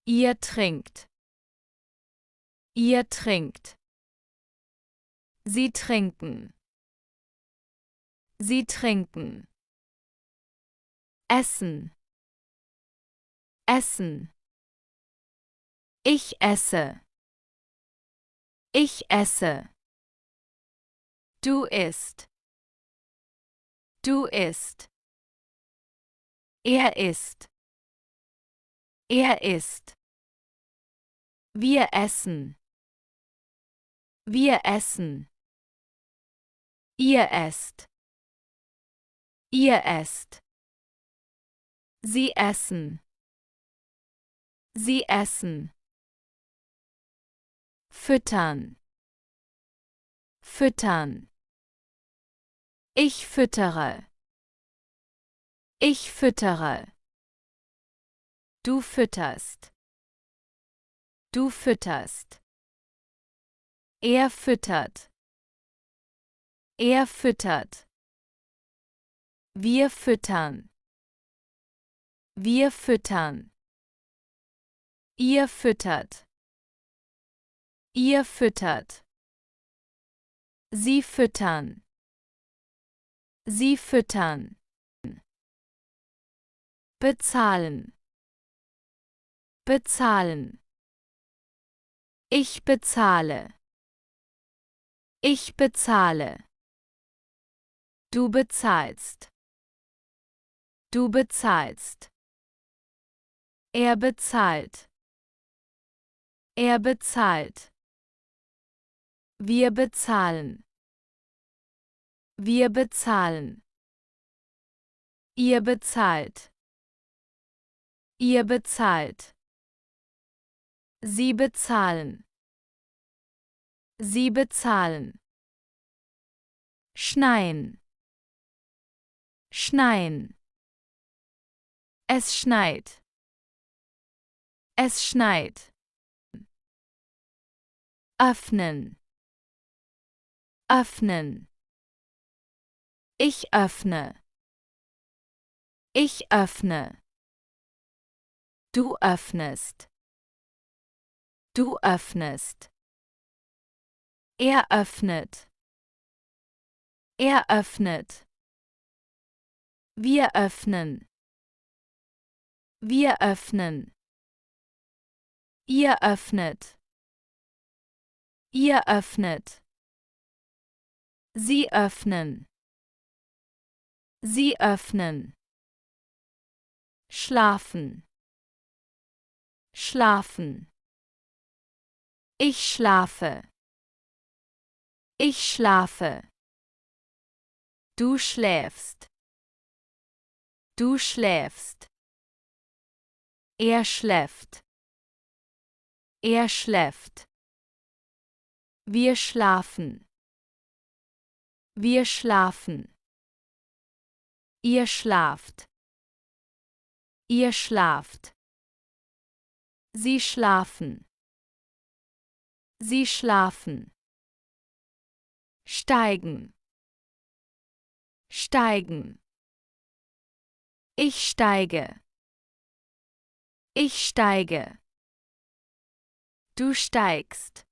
S1: Ihr trinkt. Ihr trinkt. Sie trinken. Sie trinken. Essen. Essen. Ich esse. Ich esse. Du isst. Du isst. Er isst. Er isst. Wir essen. Wir essen. Ihr esst. Ihr esst. Sie essen. Sie essen. Füttern. Füttern. Ich füttere. Ich füttere. Du fütterst. Du fütterst. Er füttert. Er füttert. Wir füttern. Wir füttern. Ihr füttert. Ihr füttert. Sie füttern. Sie füttern. Bezahlen. Bezahlen. Ich bezahle. Ich bezahle. Du bezahlst. Du bezahlst. Er bezahlt. Er bezahlt. Wir bezahlen. Wir bezahlen. Ihr bezahlt. Ihr bezahlt. Sie bezahlen. Sie bezahlen. Schneien. Schneien. Es schneit. Es schneit. Öffnen. Öffnen. Ich öffne. Ich öffne. Du öffnest. Du öffnest. Er öffnet. Er öffnet. Wir öffnen. Wir öffnen. Ihr öffnet. Ihr öffnet. Sie öffnen. Sie öffnen. Schlafen. Schlafen. Ich schlafe. Ich schlafe. Du schläfst. Du schläfst. Er schläft. Er schläft. Wir schlafen. Wir schlafen. Ihr schlaft. Ihr schlaft. Sie schlafen. Sie schlafen. Steigen. Steigen. Ich steige. Ich steige. Du steigst.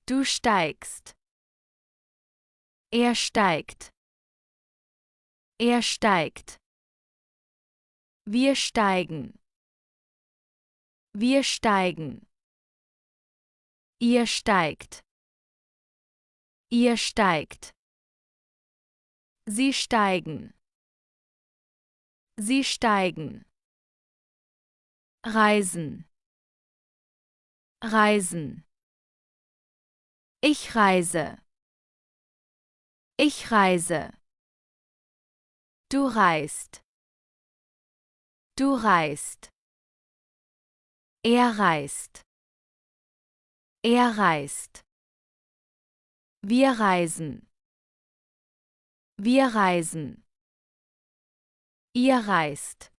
S1: Du steigst. Er steigt. Er steigt. Wir steigen. Wir steigen. Ihr steigt. Ihr steigt. Sie steigen. Sie steigen. Reisen. Reisen. Ich reise. Ich reise. Du reist. Du reist. Er reist. Er reist. Wir reisen. Wir reisen. Ihr reist.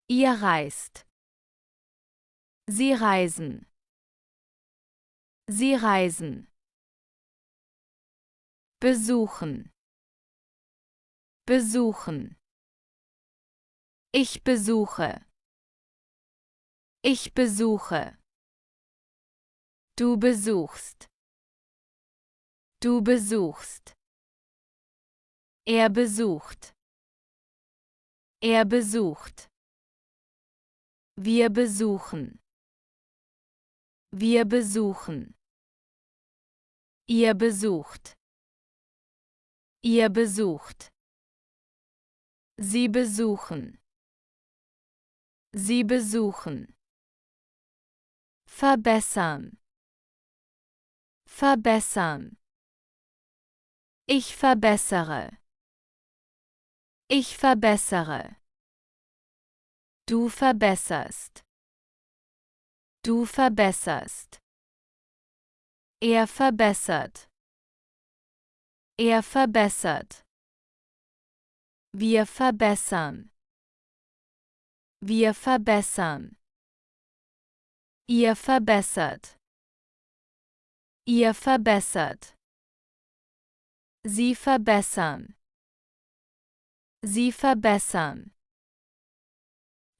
S1: Ihr reist. Sie reisen. Sie reisen. Besuchen. besuchen. Ich besuche. Ich besuche. Du besuchst. Du besuchst. Er besucht. Er besucht. Wir besuchen. Wir besuchen. Ihr besucht. Ihr besucht. Sie besuchen. Sie besuchen. Verbessern. Verbessern. Ich verbessere. Ich verbessere. Du verbesserst. Du verbesserst. Er verbessert. Er verbessert. Wir verbessern. Wir verbessern. Ihr verbessert. Ihr verbessert. Sie verbessern. Sie verbessern.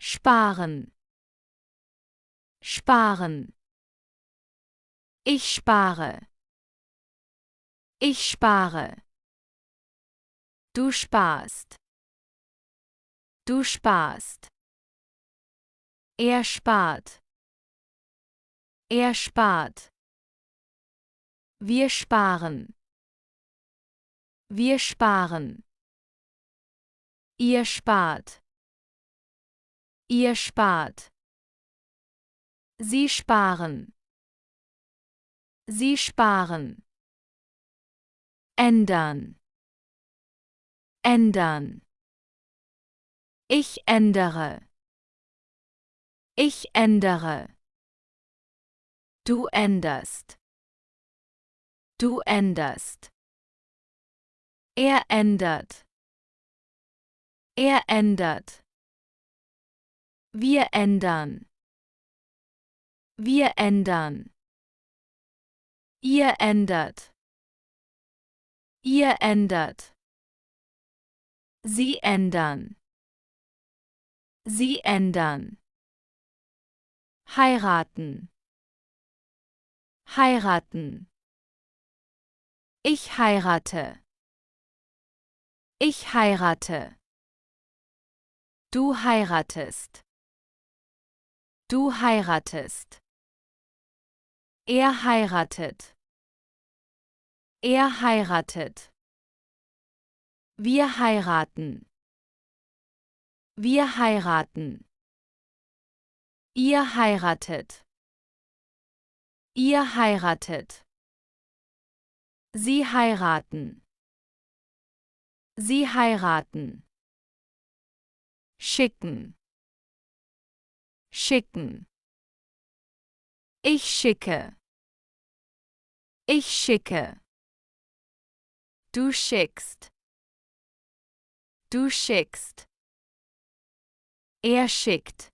S1: Sparen. Sparen. Ich spare. Ich spare. Du sparst. Du sparst. Er spart. Er spart. Wir sparen. Wir sparen. Ihr spart. Ihr spart. Sie sparen. Sie sparen. Ändern. Ändern. Ich ändere. Ich ändere. Du änderst. Du änderst. Er ändert. Er ändert. Wir ändern. Wir ändern. Ihr ändert. Ihr ändert. Sie ändern. Sie ändern. Heiraten. Heiraten. Ich heirate. Ich heirate. Du heiratest. Du heiratest. Er heiratet. Er heiratet. Wir heiraten. Wir heiraten. Ihr heiratet. Ihr heiratet. Sie heiraten. Sie heiraten. Schicken. Schicken. Ich schicke. Ich schicke. Du schickst. Du schickst. Er schickt.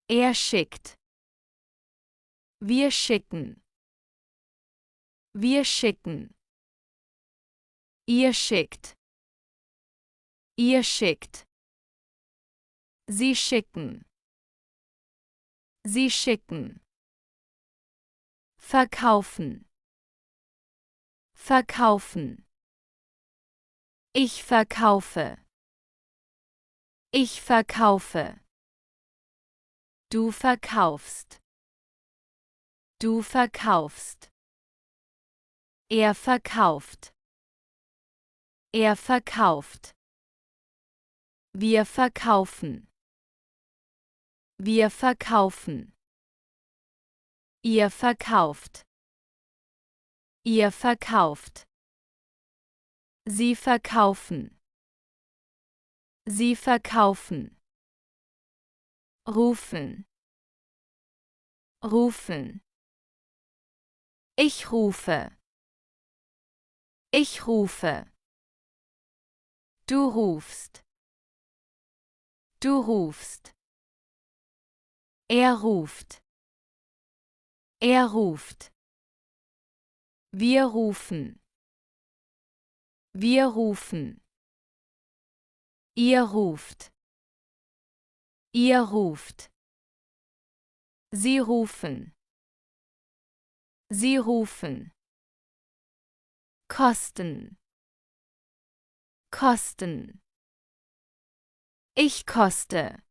S1: Er schickt. Wir schicken. Wir schicken. Ihr schickt. Ihr schickt. Sie schicken. Sie schicken. Verkaufen. Verkaufen. Ich verkaufe. Ich verkaufe. Du verkaufst. Du verkaufst. Er verkauft. Er verkauft. Wir verkaufen. Wir verkaufen. Ihr verkauft. Ihr verkauft. Sie verkaufen. Sie verkaufen. Rufen. Rufen. Ich rufe. Ich rufe. Du rufst. Du rufst. Er ruft. Er ruft. Wir rufen. Wir rufen. Ihr ruft. Ihr ruft. Sie rufen. Sie rufen. Kosten. Kosten. Ich koste.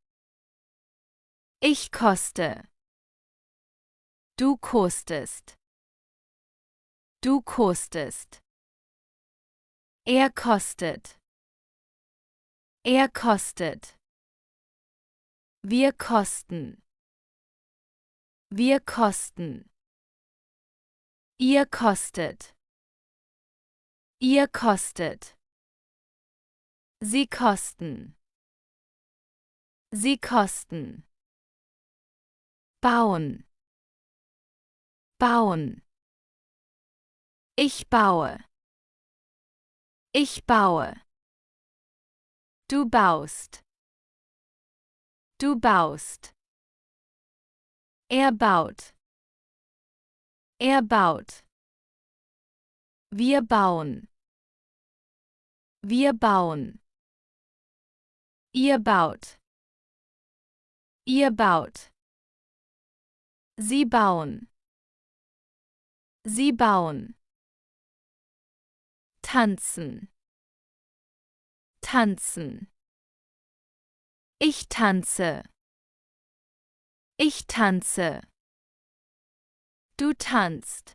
S1: Ich koste. Du kostest. Du kostest. Er kostet. Er kostet. Wir kosten. Wir kosten. Ihr kostet. Ihr kostet. Sie kosten. Sie kosten. Bauen. Bauen. Ich baue. Ich baue. Du baust. Du baust. Er baut. Er baut. Wir bauen. Wir bauen. Ihr baut. Ihr baut. Sie bauen. Sie bauen. Tanzen. Tanzen. Ich tanze. Ich tanze. Du tanzt.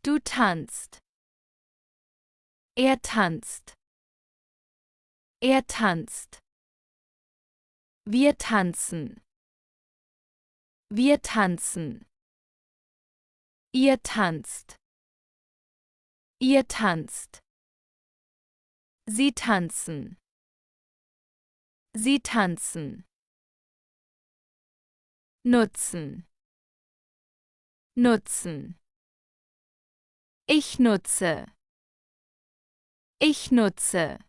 S1: Du tanzt. Er tanzt. Er tanzt. Wir tanzen. Wir tanzen. Ihr tanzt. Ihr tanzt. Sie tanzen. Sie tanzen. Nutzen. Nutzen. Ich nutze. Ich nutze.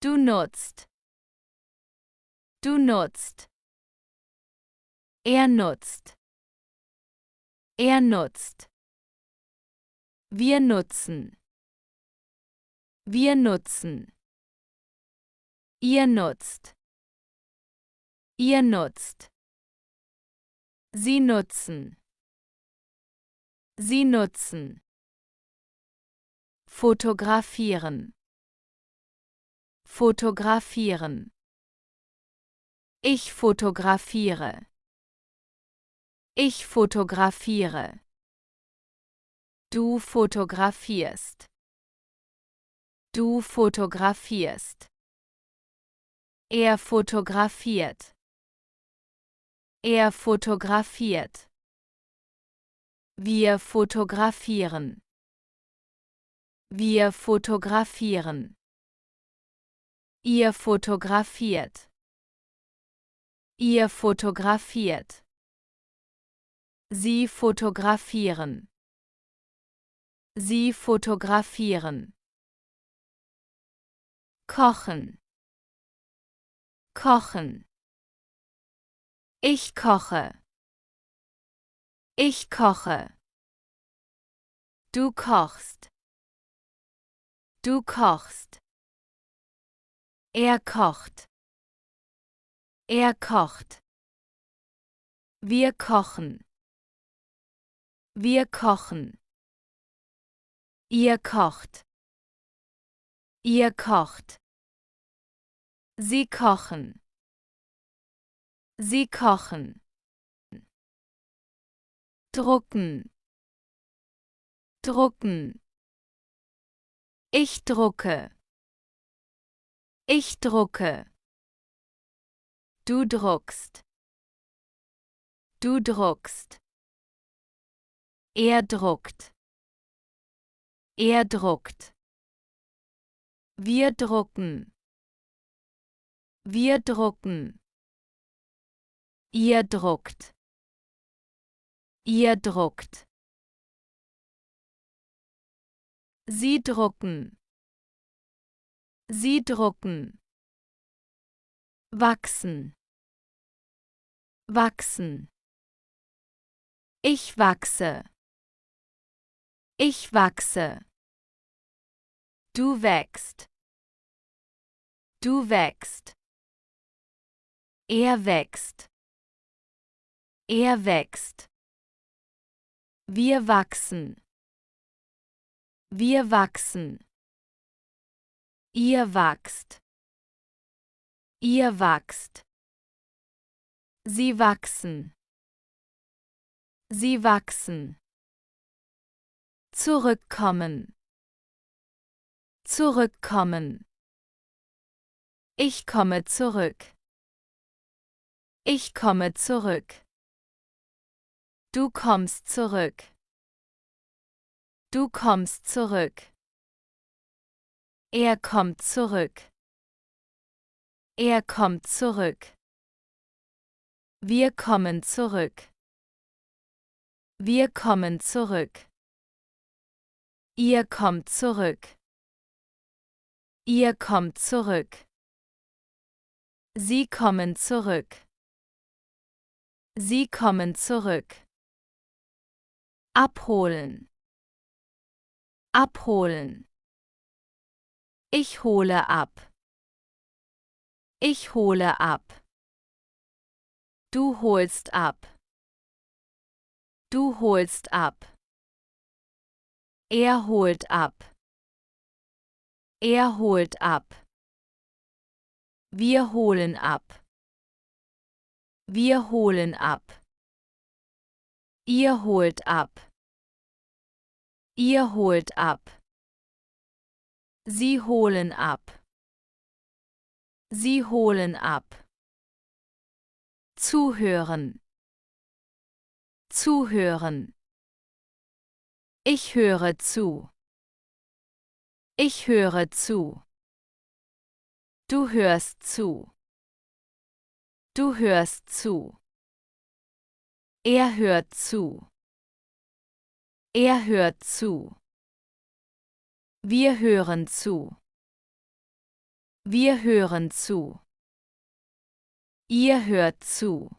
S1: Du nutzt. Du nutzt. Er nutzt. Er nutzt. Wir nutzen. Wir nutzen. Ihr nutzt. Ihr nutzt. Sie nutzen. Sie nutzen. Fotografieren. Fotografieren. Ich fotografiere. Ich fotografiere. Du fotografierst. Du fotografierst. Er fotografiert. Er fotografiert. Wir fotografieren. Wir fotografieren. Ihr fotografiert. Ihr fotografiert. Sie fotografieren. Sie fotografieren. Kochen. Kochen. Ich koche. Ich koche. Du kochst. Du kochst. Er kocht. Er kocht. Wir kochen. Wir kochen. Ihr kocht. Ihr kocht. Sie kochen. Sie kochen. Drucken. Drucken. Ich drucke. Ich drucke. Du druckst. Du druckst. Er druckt. Er druckt. Wir drucken. Wir drucken. Ihr druckt. Ihr druckt. Sie drucken. Sie drucken. Wachsen. Wachsen. Ich wachse. Ich wachse. Du wächst. Du wächst. Er wächst. Er wächst. Wir wachsen. Wir wachsen. Ihr wachst. Ihr wachst. Sie wachsen. Sie wachsen. Zurückkommen. Zurückkommen. Ich komme zurück. Ich komme zurück. Du kommst zurück. Du kommst zurück. Er kommt zurück. Er kommt zurück. Wir kommen zurück. Wir kommen zurück. Ihr kommt zurück. Ihr kommt zurück. Sie kommen zurück. Sie kommen zurück. Abholen. Abholen. Ich hole ab. Ich hole ab. Du holst ab. Du holst ab. Er holt ab. Er holt ab. Wir holen ab. Wir holen ab. Ihr holt ab. Ihr holt ab. Sie holen ab. Sie holen ab. Zuhören. Zuhören. Ich höre zu. Ich höre zu. Du hörst zu. Du hörst zu. Er hört zu. Er hört zu. Wir hören zu. Wir hören zu. Ihr hört zu.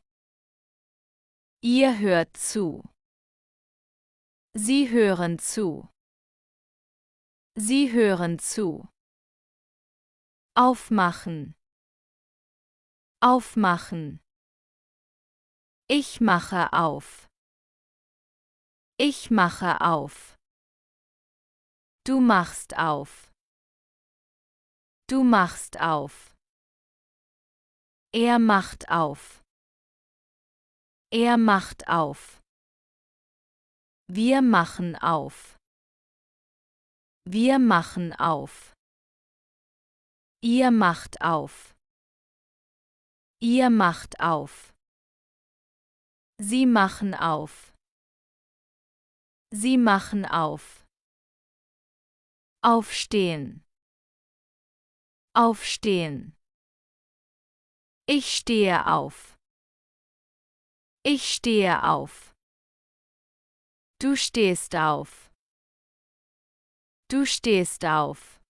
S1: Ihr hört zu. Sie hören zu. Sie hören zu. Aufmachen. Aufmachen. Ich mache auf. Ich mache auf. Du machst auf. Du machst auf. Er macht auf. Er macht auf. Wir machen auf. Wir machen auf. Ihr macht auf. Ihr macht auf. Sie machen auf. Sie machen auf. Aufstehen. Aufstehen. Ich stehe auf. Ich stehe auf. Du stehst auf. Du stehst auf.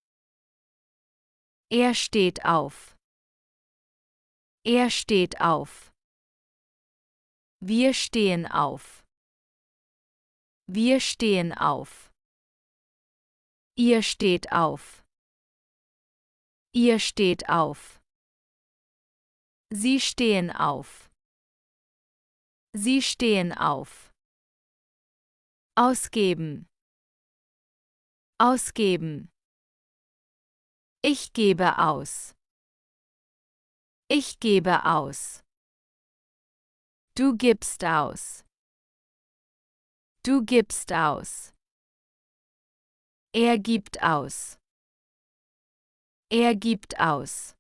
S1: Er steht auf. Er steht auf. Wir stehen auf. Wir stehen auf. Ihr steht auf. Ihr steht auf. Sie stehen auf. Sie stehen auf. Ausgeben. Ausgeben. Ich gebe aus. Ich gebe aus. Du gibst aus. Du gibst aus. Er gibt aus. Er gibt aus.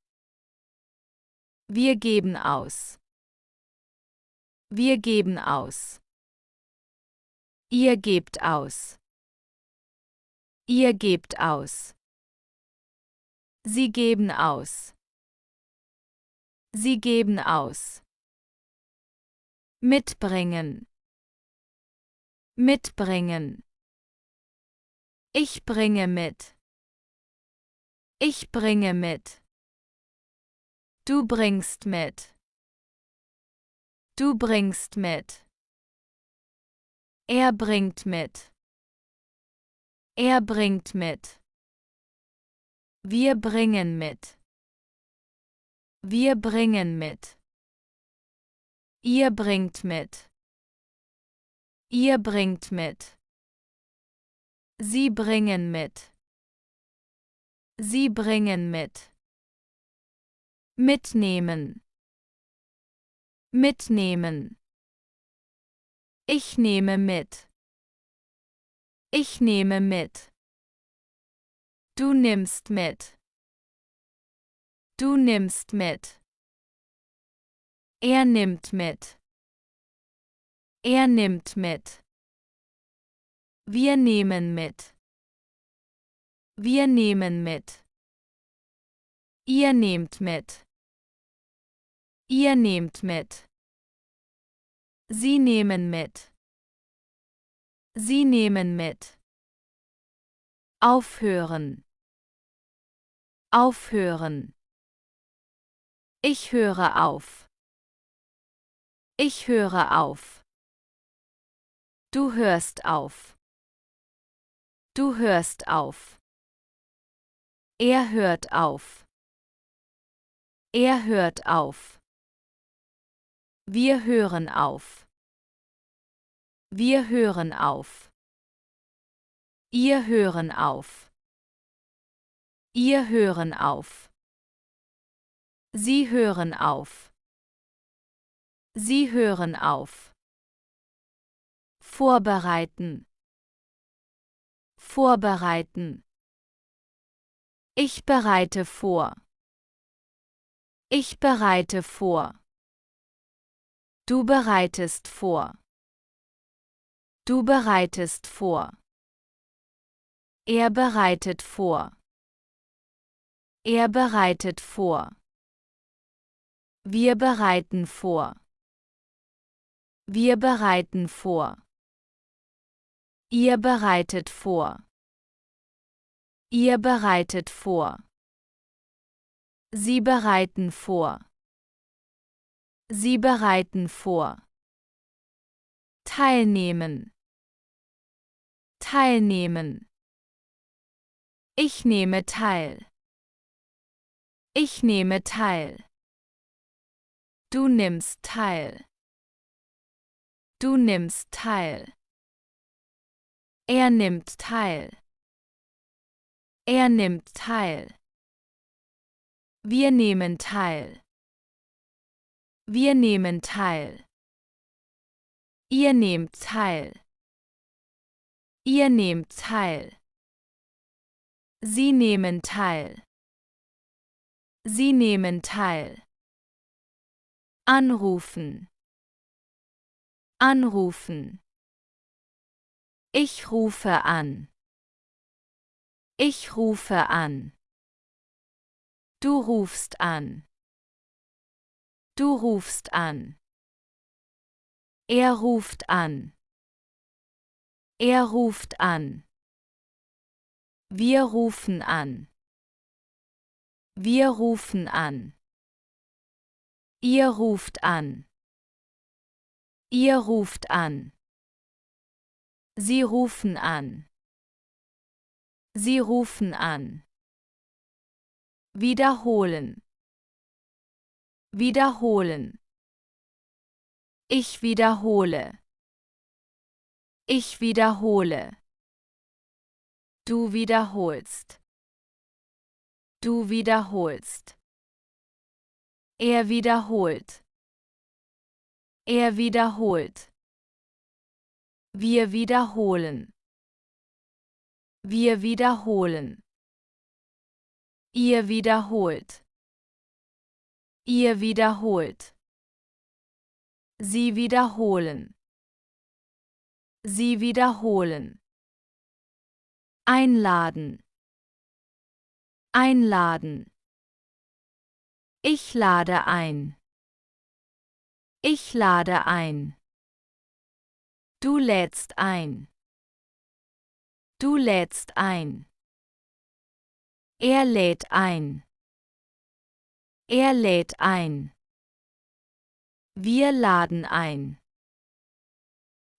S1: Wir geben aus. Wir geben aus. Ihr gebt aus. Ihr gebt aus. Sie geben aus. Sie geben aus. Mitbringen. Mitbringen. Ich bringe mit. Ich bringe mit. Du bringst mit. Du bringst mit. Er bringt mit. Er bringt mit. Wir bringen mit. Wir bringen mit. Ihr bringt mit. Ihr bringt mit. Sie bringen mit. Sie bringen mit. Mitnehmen. Mitnehmen. Ich nehme mit. Ich nehme mit. Du nimmst mit. Du nimmst mit. Er nimmt mit. Er nimmt mit. Wir nehmen mit. Wir nehmen mit. Ihr nehmt mit. Ihr nehmt mit. Sie nehmen mit. Sie nehmen mit. Aufhören. Aufhören. Ich höre auf. Ich höre auf. Du hörst auf. Du hörst auf. Er hört auf. Er hört auf. Wir hören auf. Wir hören auf. Ihr hören auf. Ihr hören auf. Sie hören auf. Sie hören auf. Vorbereiten. Vorbereiten. Ich bereite vor. Ich bereite vor. Du bereitest vor. Du bereitest vor. Er bereitet vor. Er bereitet vor. Wir bereiten vor. Wir bereiten vor. Ihr bereitet vor. Ihr bereitet vor. Sie bereiten vor. Sie bereiten vor. Teilnehmen. Teilnehmen. Ich nehme teil. Ich nehme teil. Du nimmst teil. Du nimmst teil. Er nimmt teil. Er nimmt teil. Wir nehmen teil. Wir nehmen teil. Ihr nehmt teil. Ihr nehmt teil. Sie nehmen teil. Sie nehmen teil. Anrufen. Anrufen. Ich rufe an. Ich rufe an. Du rufst an. Du rufst an. Er ruft an. Er ruft an. Wir rufen an. Wir rufen an. Ihr ruft an. Ihr ruft an. Sie rufen an. Sie rufen an. Wiederholen. Wiederholen. Ich wiederhole. Ich wiederhole. Du wiederholst. Du wiederholst. Er wiederholt. Er wiederholt. Wir wiederholen. Wir wiederholen. Ihr wiederholt. Ihr wiederholt. Sie wiederholen. Sie wiederholen. Einladen. Einladen. Ich lade ein. Ich lade ein. Du lädst ein. Du lädst ein. Er lädt ein. Er lädt ein. Wir laden ein.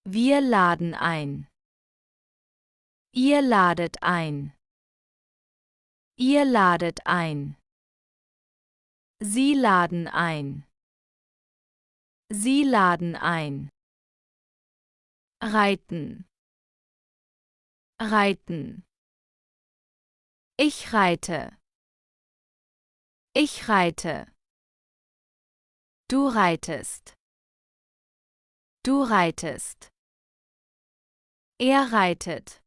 S1: Wir laden ein. Ihr ladet ein. Ihr ladet ein. Sie laden ein. Sie laden ein. Reiten. Reiten. Ich reite. Ich reite. Du reitest. Du reitest. Er reitet.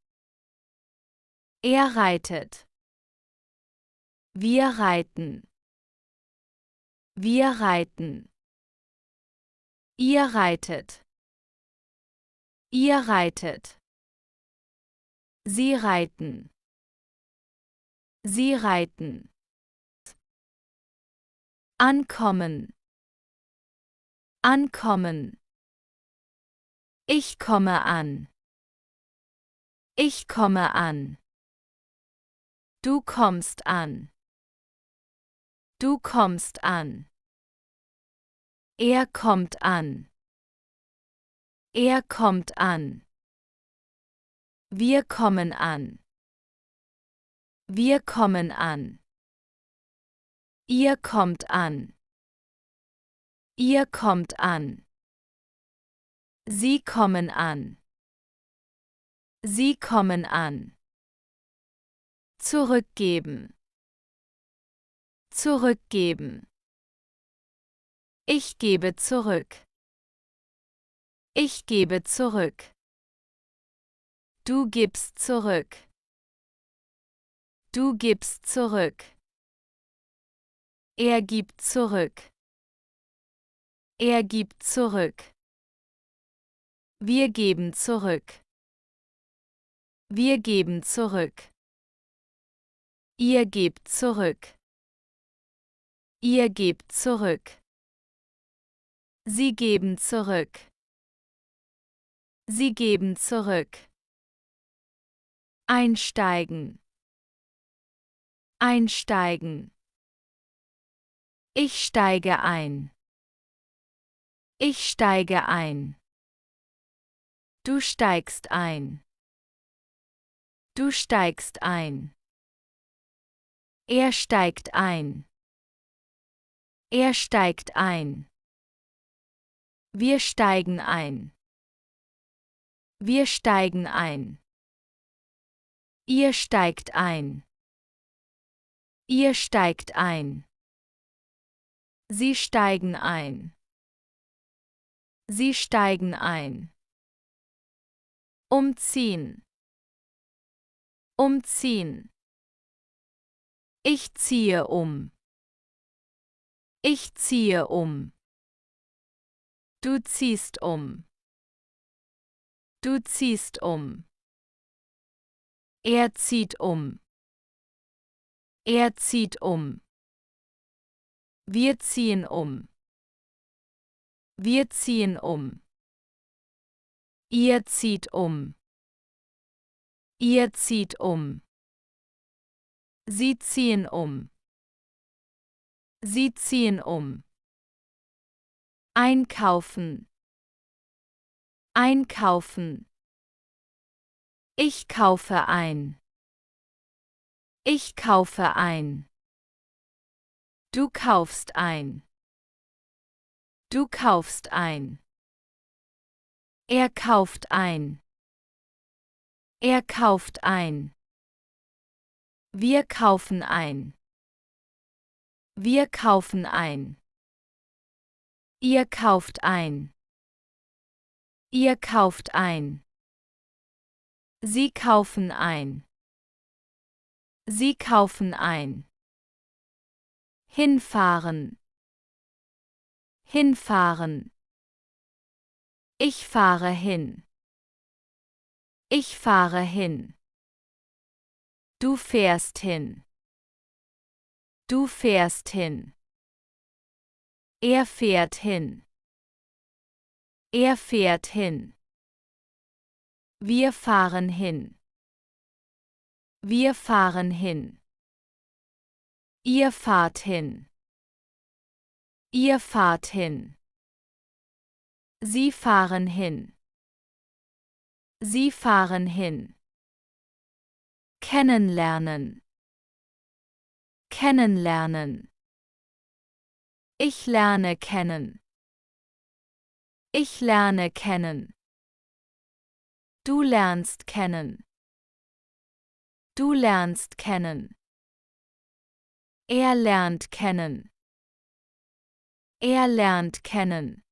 S1: Er reitet. Wir reiten. Wir reiten. Ihr reitet. Ihr reitet. Sie reiten. Sie reiten. Ankommen. Ankommen. Ich komme an. Ich komme an. Du kommst an. Du kommst an. Er kommt an. Er kommt an. Wir kommen an. Wir kommen an. Ihr kommt an. Ihr kommt an. Sie kommen an. Sie kommen an. Zurückgeben. Zurückgeben. Ich gebe zurück. Ich gebe zurück. Du gibst zurück. Du gibst zurück. Er gibt zurück. Er gibt zurück. Wir geben zurück. Wir geben zurück. Ihr gebt zurück. Ihr gebt zurück. Sie geben zurück. Sie geben zurück. Einsteigen. Einsteigen. Ich steige ein. Ich steige ein. Du steigst ein. Du steigst ein. Er steigt ein. Er steigt ein. Wir steigen ein. Wir steigen ein. Ihr steigt ein. Ihr steigt ein. Sie steigen ein. Sie steigen ein. Umziehen. Umziehen. Ich ziehe um. Ich ziehe um. Du ziehst um. Du ziehst um. Er zieht um. Er zieht um. Wir ziehen um. Wir ziehen um. Ihr zieht um. Ihr zieht um. Sie ziehen um. Sie ziehen um. Einkaufen. Einkaufen. Ich kaufe ein. Ich kaufe ein. Du kaufst ein. Du kaufst ein. Er kauft ein. Er kauft ein. Wir kaufen ein. Wir kaufen ein. Ihr kauft ein. Ihr kauft ein. Sie kaufen ein. Sie kaufen ein. Hinfahren. Hinfahren. Ich fahre hin. Ich fahre hin. Du fährst hin. Du fährst hin. Er fährt hin. Er fährt hin. Wir fahren hin. Wir fahren hin. Ihr fahrt hin. Ihr fahrt hin. Sie fahren hin. Sie fahren hin. Kennenlernen. Kennenlernen. Ich lerne kennen. Ich lerne kennen. Du lernst kennen. Du lernst kennen. Er lernt kennen. Er lernt kennen.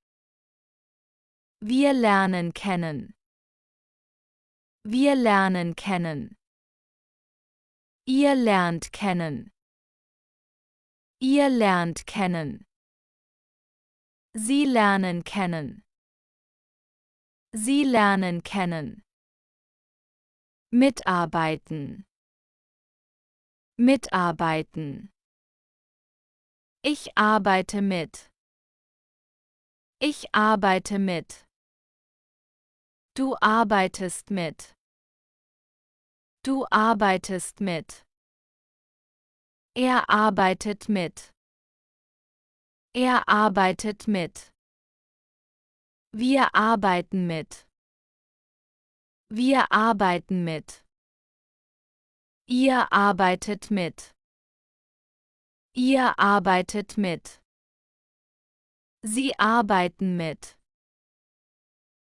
S1: Wir lernen kennen. Wir lernen kennen. Ihr lernt kennen. Ihr lernt kennen. Sie lernen kennen. Sie lernen kennen. Mitarbeiten. Mitarbeiten. Ich arbeite mit. Ich arbeite mit. Du arbeitest mit. Du arbeitest mit. Er arbeitet mit. Er arbeitet mit. Wir arbeiten mit. Wir arbeiten mit. Ihr arbeitet mit. Ihr arbeitet mit. Sie arbeiten mit.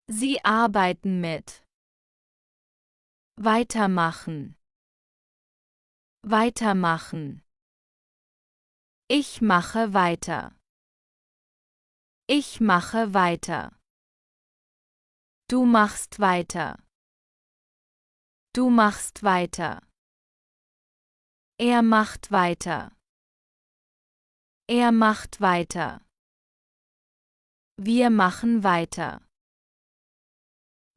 S1: Sie arbeiten mit. Weitermachen. Weitermachen. Ich mache weiter. Ich mache weiter. Du machst weiter. Du machst weiter. Er macht weiter. Er macht weiter. Wir machen weiter.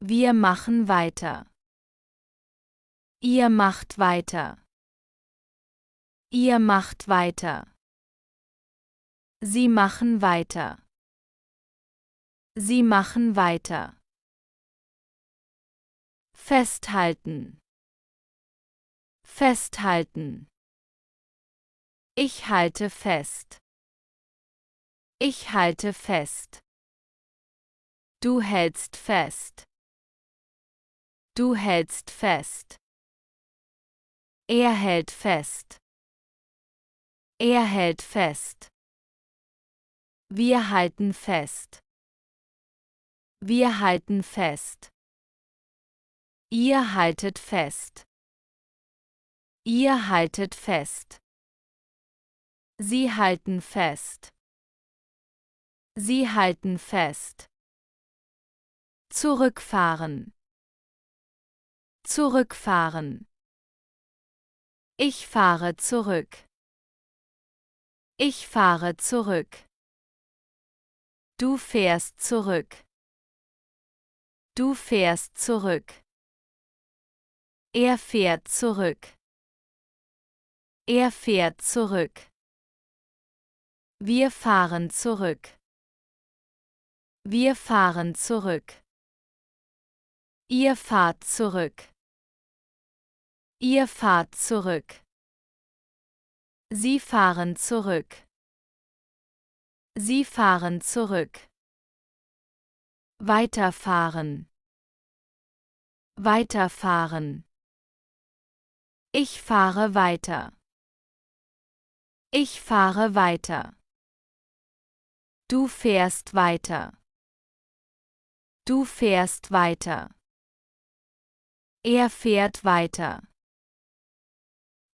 S1: Wir machen weiter. Ihr macht weiter. Ihr macht weiter. Sie machen weiter. Sie machen weiter. Festhalten. Festhalten. Ich halte fest. Ich halte fest. Du hältst fest. Du hältst fest. Er hält fest. Er hält fest. Wir halten fest. Wir halten fest. Ihr haltet fest. Ihr haltet fest. Sie halten fest. Sie halten fest. Zurückfahren. Zurückfahren. Ich fahre zurück. Ich fahre zurück. Du fährst zurück. Du fährst zurück. Er fährt zurück. Er fährt zurück. Wir fahren zurück. Wir fahren zurück. Ihr fahrt zurück. Ihr fahrt zurück. Sie fahren zurück. Sie fahren zurück. Weiterfahren. Weiterfahren. Ich fahre weiter. Ich fahre weiter. Du fährst weiter. Du fährst weiter. Er fährt weiter.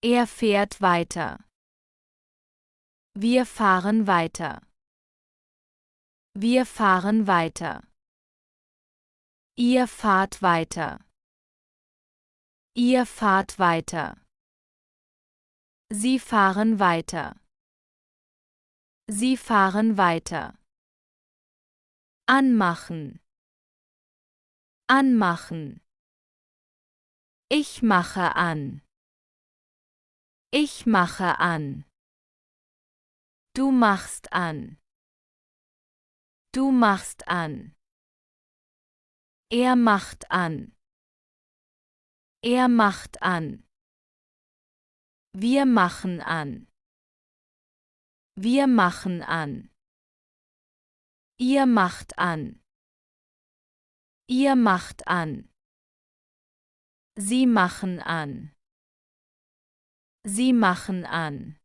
S1: Er fährt weiter. Wir fahren weiter. Wir fahren weiter. Ihr fahrt weiter. Ihr fahrt weiter. Sie fahren weiter. Sie fahren weiter. Anmachen. Anmachen. Ich mache an. Ich mache an. Du machst an. Du machst an. Er macht an. Er macht an. Wir machen an. Wir machen an. Ihr macht an. Ihr macht an. Sie machen an. Sie machen an.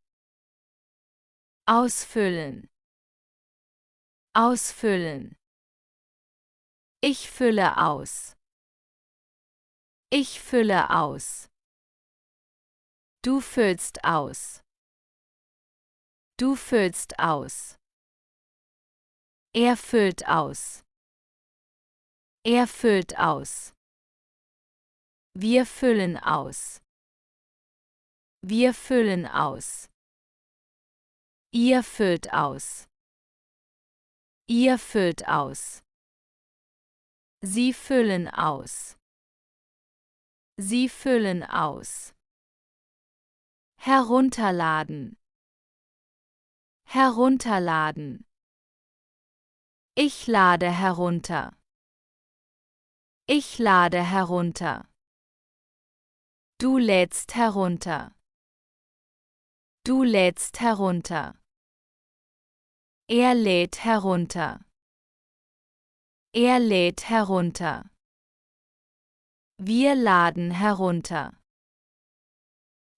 S1: Ausfüllen. Ausfüllen. Ich fülle aus. Ich fülle aus. Du füllst aus. Du füllst aus. Er füllt aus. Er füllt aus. Wir füllen aus. Wir füllen aus. Ihr füllt aus. Ihr füllt aus. Sie füllen aus. Sie füllen aus. Herunterladen. Herunterladen. Ich lade herunter. Ich lade herunter. Du lädst herunter. Du lädst herunter. Er lädt herunter. Er lädt herunter. Wir laden herunter.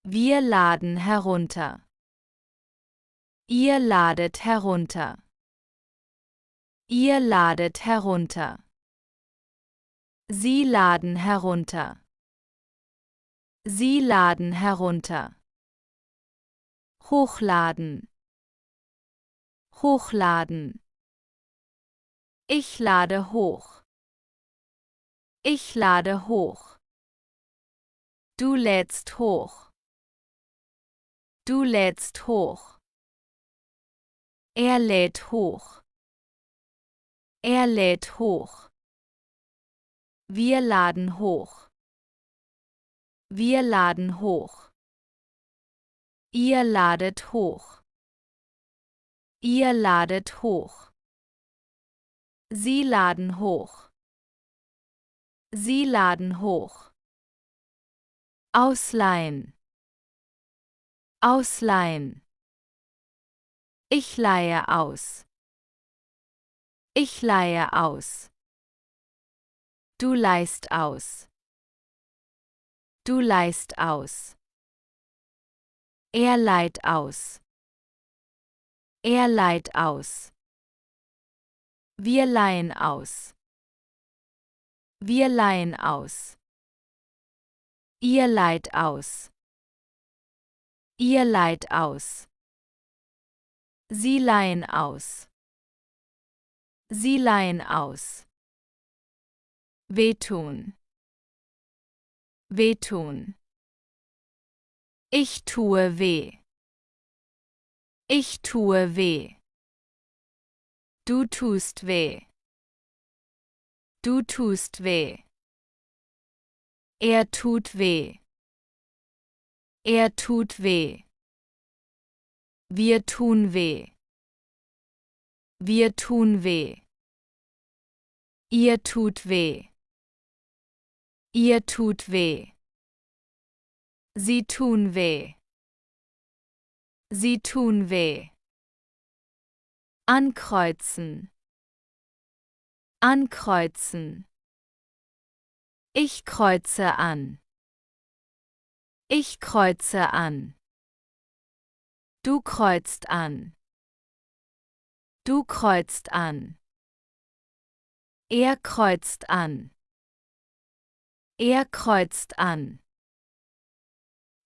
S1: Wir laden herunter. Ihr ladet herunter. Ihr ladet herunter. Sie laden herunter. Sie laden herunter. Hochladen. Hochladen. Ich lade hoch. Ich lade hoch. Du lädst hoch. Du lädst hoch. Er lädt hoch. Er lädt hoch. Wir laden hoch. Wir laden hoch. Ihr ladet hoch. Ihr ladet hoch. Sie laden hoch. Sie laden hoch. Ausleihen. Ausleihen. Ich leihe aus. Ich leihe aus. Du leihst aus. Du leihst aus. Er leiht aus. Er leiht aus. Wir leihen aus. Wir leihen aus. Ihr leiht aus. Ihr leiht aus. Sie leihen aus. Sie leihen aus. Wehtun. Wehtun. Ich tue weh. Ich tue weh. Du tust weh. Du tust weh. Er tut weh. Er tut weh. Wir tun weh. Wir tun weh. Ihr tut weh. Ihr tut weh. Sie tun weh. Sie tun weh. Ankreuzen. Ankreuzen. Ich kreuze an. Ich kreuze an. Du kreuzt an. Du kreuzt an. Er kreuzt an. Er kreuzt an.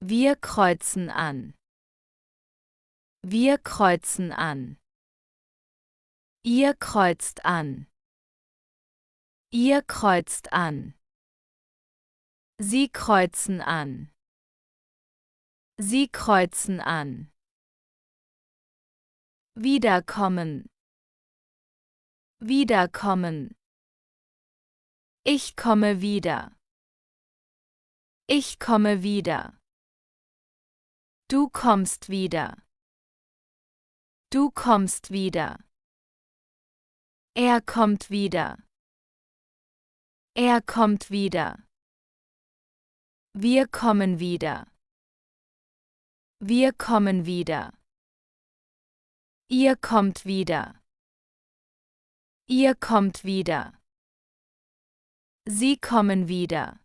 S1: Wir kreuzen an. Wir kreuzen an. Ihr kreuzt an. Ihr kreuzt an. Sie kreuzen an. Sie kreuzen an. Wiederkommen. Wiederkommen. Ich komme wieder. Ich komme wieder. Du kommst wieder. Du kommst wieder. Er kommt wieder. Er kommt wieder. Wir kommen wieder. Wir kommen wieder. Ihr kommt wieder. Ihr kommt wieder. Sie kommen wieder.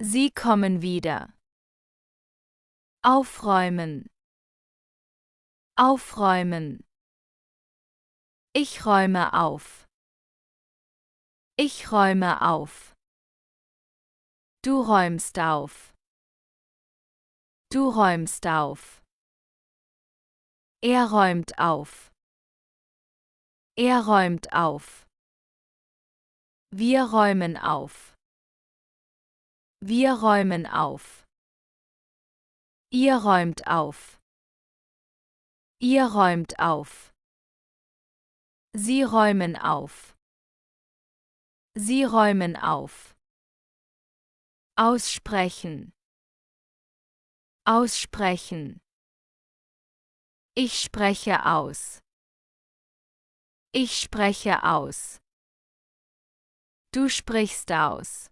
S1: Sie kommen wieder. Aufräumen. Aufräumen. Ich räume auf. Ich räume auf. Du räumst auf. Du räumst auf. Er räumt auf. Er räumt auf. Wir räumen auf. Wir räumen auf. Ihr räumt auf. Ihr räumt auf. Sie räumen auf. Sie räumen auf. Aussprechen. Aussprechen. Ich spreche aus. Ich spreche aus. Du sprichst aus.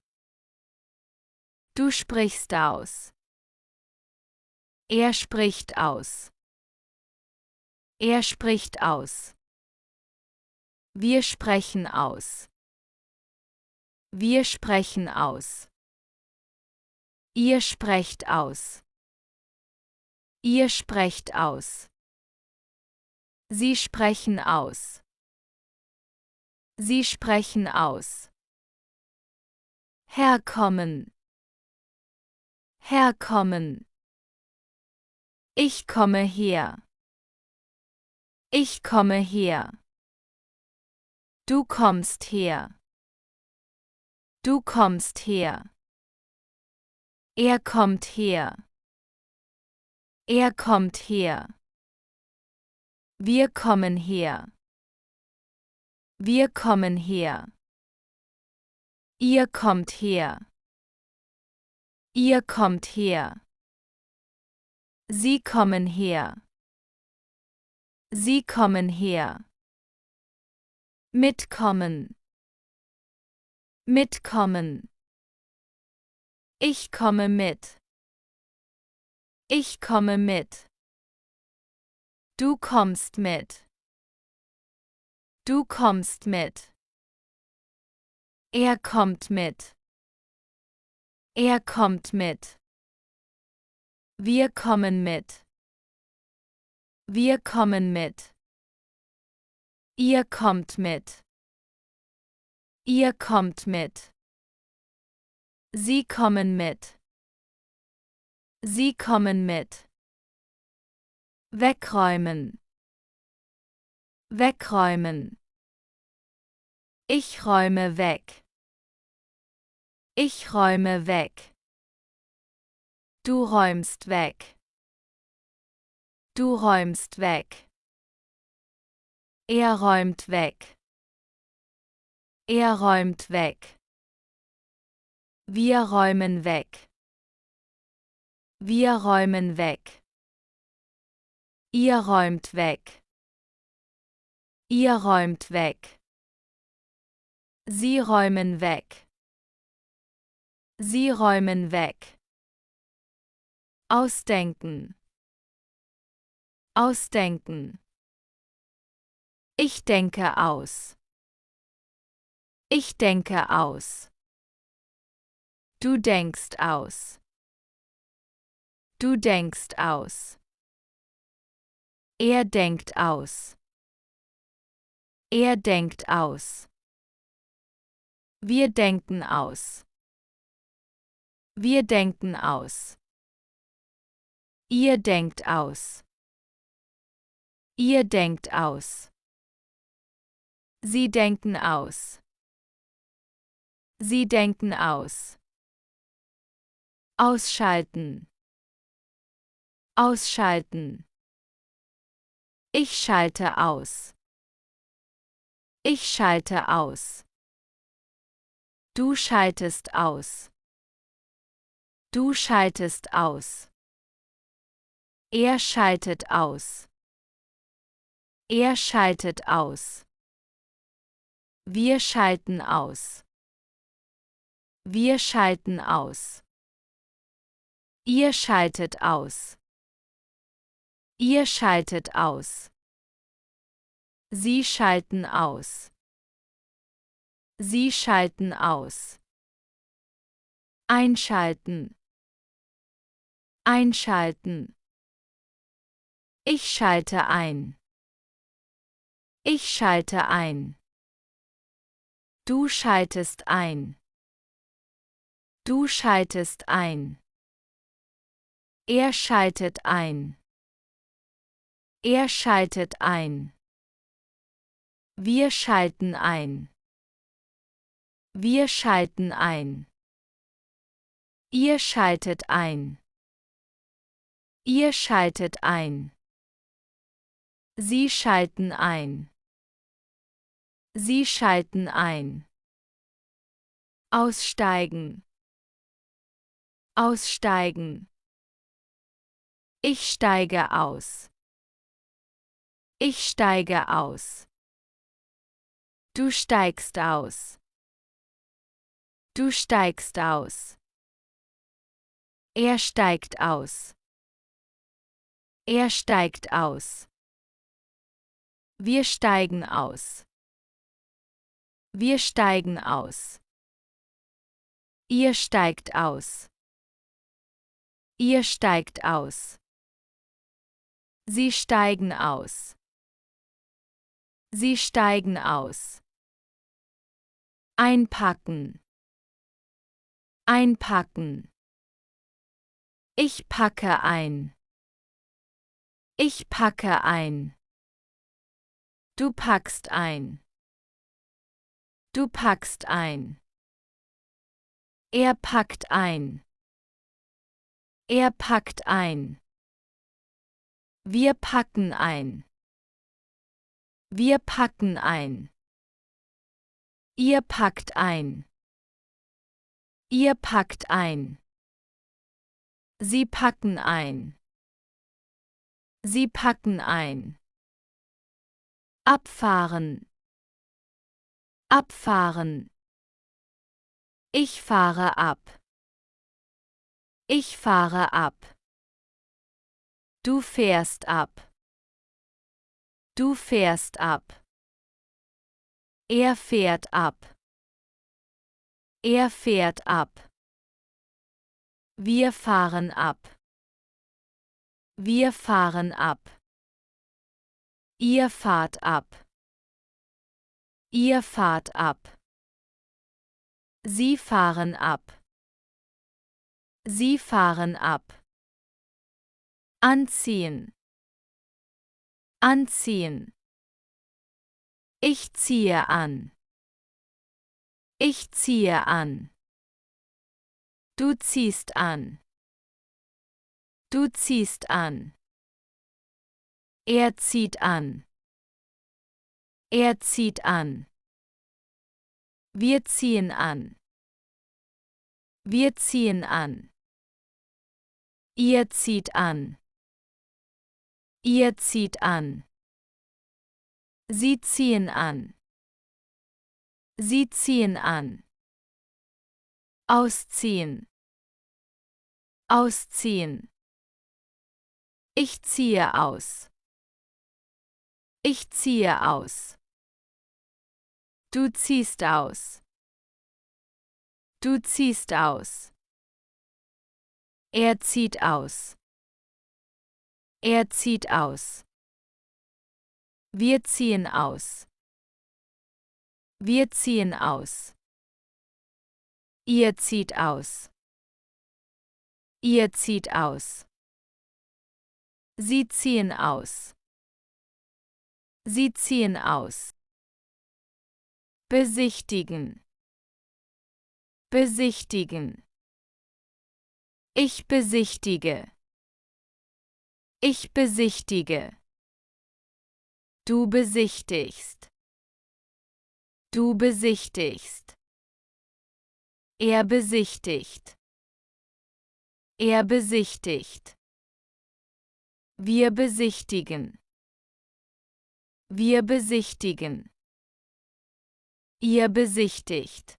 S1: Du sprichst aus. Er spricht aus. Er spricht aus. Wir sprechen aus. Wir sprechen aus. Ihr sprecht aus. Ihr sprecht aus. Sie sprechen aus. Sie sprechen aus. Herkommen. Herkommen. Ich komme her. Ich komme her. Du kommst her. Du kommst her. Er kommt her. Er kommt her. Wir kommen her. Wir kommen her. Ihr kommt her. Ihr kommt her. Sie kommen her. Sie kommen her. Mitkommen. Mitkommen. Ich komme mit. Ich komme mit. Du kommst mit. Du kommst mit. Er kommt mit. Er kommt mit. Wir kommen mit. Wir kommen mit. Ihr kommt mit. Ihr kommt mit. Sie kommen mit. Sie kommen mit. Wegräumen. Wegräumen. Ich räume weg. Ich räume weg. Du räumst weg. Du räumst weg. Er räumt weg. Er räumt weg. Wir räumen weg. Wir räumen weg. Ihr räumt weg. Ihr räumt weg. Sie räumen weg. Sie räumen weg. Ausdenken. Ausdenken. Ich denke aus. Ich denke aus. Du denkst aus. Du denkst aus. Er denkt aus. Er denkt aus. Wir denken aus. Wir denken aus. Ihr denkt aus. Ihr denkt aus. Sie denken aus. Sie denken aus. Ausschalten. Ausschalten. Ich schalte aus. Ich schalte aus. Du schaltest aus. Du schaltest aus. Er schaltet aus. Er schaltet aus. Wir schalten aus. Wir schalten aus. Ihr schaltet aus. Ihr schaltet aus. Sie schalten aus. Sie schalten aus. Einschalten. Einschalten. Ich schalte ein. Ich schalte ein. Du schaltest ein. Du schaltest ein. Er schaltet ein. Er schaltet ein. Wir schalten ein. Wir schalten ein. Ihr schaltet ein. Ihr schaltet ein. Sie schalten ein. Sie schalten ein. Aussteigen. Aussteigen. Ich steige aus. Ich steige aus. Du steigst aus. Du steigst aus. Er steigt aus. Er steigt aus. Wir steigen aus. Wir steigen aus. Ihr steigt aus. Ihr steigt aus. Sie steigen aus. Sie steigen aus. Einpacken. Einpacken. Ich packe ein. Ich packe ein. Du packst ein. Du packst ein. Er packt ein. Er packt ein. Wir packen ein. Wir packen ein. Ihr packt ein. Ihr packt ein. Sie packen ein. Sie packen ein. Abfahren. Abfahren. Ich fahre ab. Ich fahre ab. Du fährst ab. Du fährst ab. Er fährt ab. Er fährt ab. Wir fahren ab. Wir fahren ab. Ihr fahrt ab. Ihr fahrt ab. Sie fahren ab. Sie fahren ab. Anziehen. Anziehen. Ich ziehe an. Ich ziehe an. Du ziehst an. Du ziehst an. Er zieht an. Er zieht an. Wir ziehen an. Wir ziehen an. Ihr zieht an. Ihr zieht an. Sie ziehen an. Sie ziehen an. Ausziehen. Ausziehen. Ich ziehe aus. Ich ziehe aus. Du ziehst aus. Du ziehst aus. Er zieht aus. Er zieht aus. Wir ziehen aus. Wir ziehen aus. Ihr zieht aus. Ihr zieht aus. Sie ziehen aus. Sie ziehen aus. Besichtigen. Besichtigen. Ich besichtige. Ich besichtige. Du besichtigst. Du besichtigst. Er besichtigt. Er besichtigt. Wir besichtigen. Wir besichtigen. Ihr besichtigt.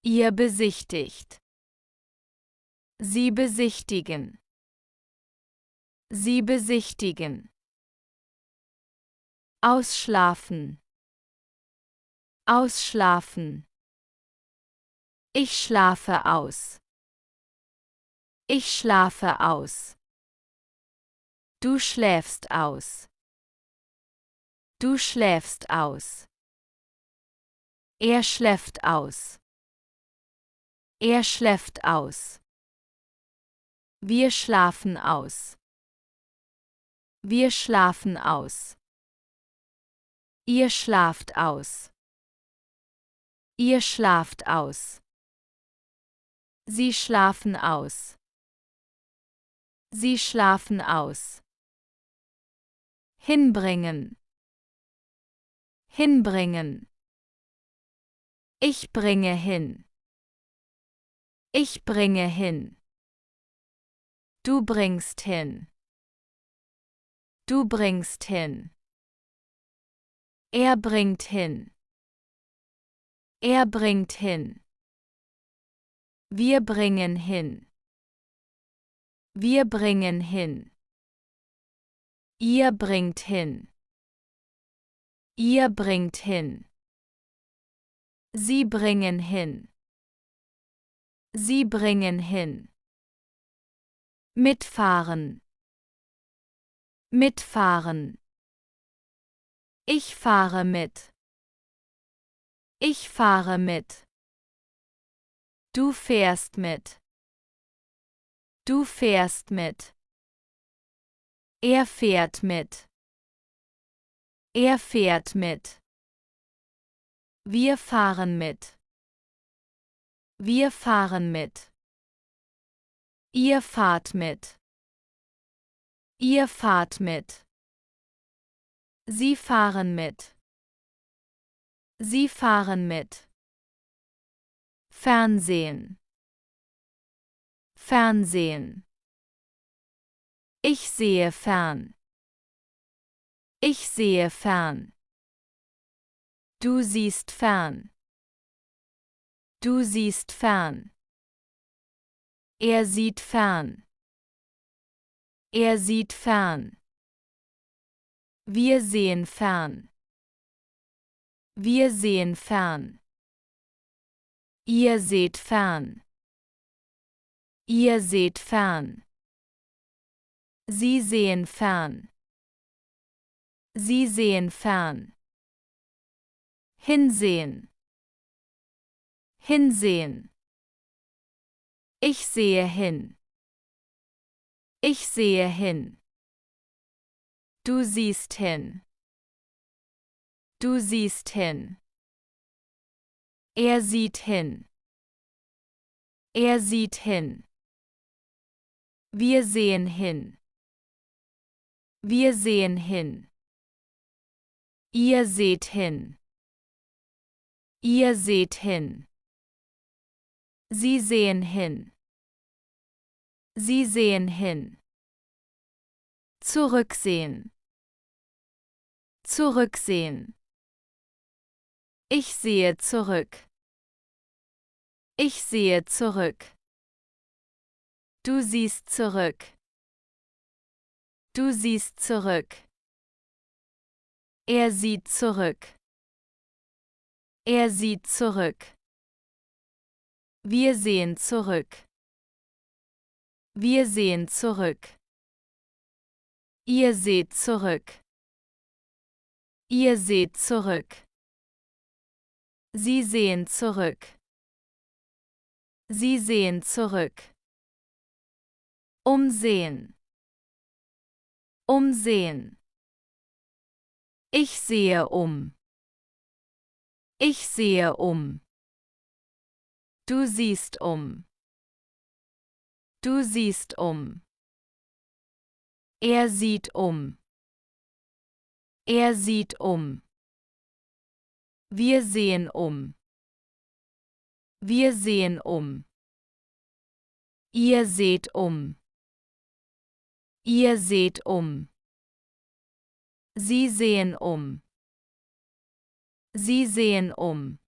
S1: Ihr besichtigt. Sie besichtigen. Sie besichtigen. Ausschlafen. Ausschlafen. Ich schlafe aus. Ich schlafe aus. Du schläfst aus. Du schläfst aus. Er schläft aus. Er schläft aus. Wir schlafen aus. Wir schlafen aus. Ihr schlaft aus. Ihr schlaft aus. Sie schlafen aus. Sie schlafen aus. Hinbringen. Hinbringen. Ich bringe hin. Ich bringe hin. Du bringst hin. Du bringst hin. Er bringt hin. Er bringt hin. Wir bringen hin. Wir bringen hin. Ihr bringt hin. Ihr bringt hin. Sie bringen hin. Sie bringen hin. Mitfahren. Mitfahren. Ich fahre mit. Ich fahre mit. Du fährst mit. Du fährst mit. Er fährt mit. Er fährt mit. Wir fahren mit. Wir fahren mit. Ihr fahrt mit. Ihr fahrt mit. Sie fahren mit. Sie fahren mit. Fernsehen. Fernsehen. Ich sehe fern. Ich sehe fern. Du siehst fern. Du siehst fern. Er sieht fern. Er sieht fern. Wir sehen fern. Wir sehen fern. Ihr seht fern. Ihr seht fern. Sie sehen fern. Sie sehen fern. Hinsehen. Hinsehen. Ich sehe hin. Ich sehe hin. Du siehst hin. Du siehst hin. Er sieht hin. Er sieht hin. Wir sehen hin. Wir sehen hin. Ihr seht hin. Ihr seht hin. Sie sehen hin. Sie sehen hin. Zurücksehen. Zurücksehen. Ich sehe zurück. Ich sehe zurück. Du siehst zurück. Du siehst zurück. Er sieht zurück. Er sieht zurück. Wir sehen zurück. Wir sehen zurück. Ihr seht zurück. Ihr seht zurück. Sie sehen zurück. Sie sehen zurück. Umsehen. Umsehen. Ich sehe um. Ich sehe um. Du siehst um. Du siehst um. Er sieht um. Er sieht um. Wir sehen um. Wir sehen um. Ihr seht um. Ihr seht um. Sie sehen um. Sie sehen um.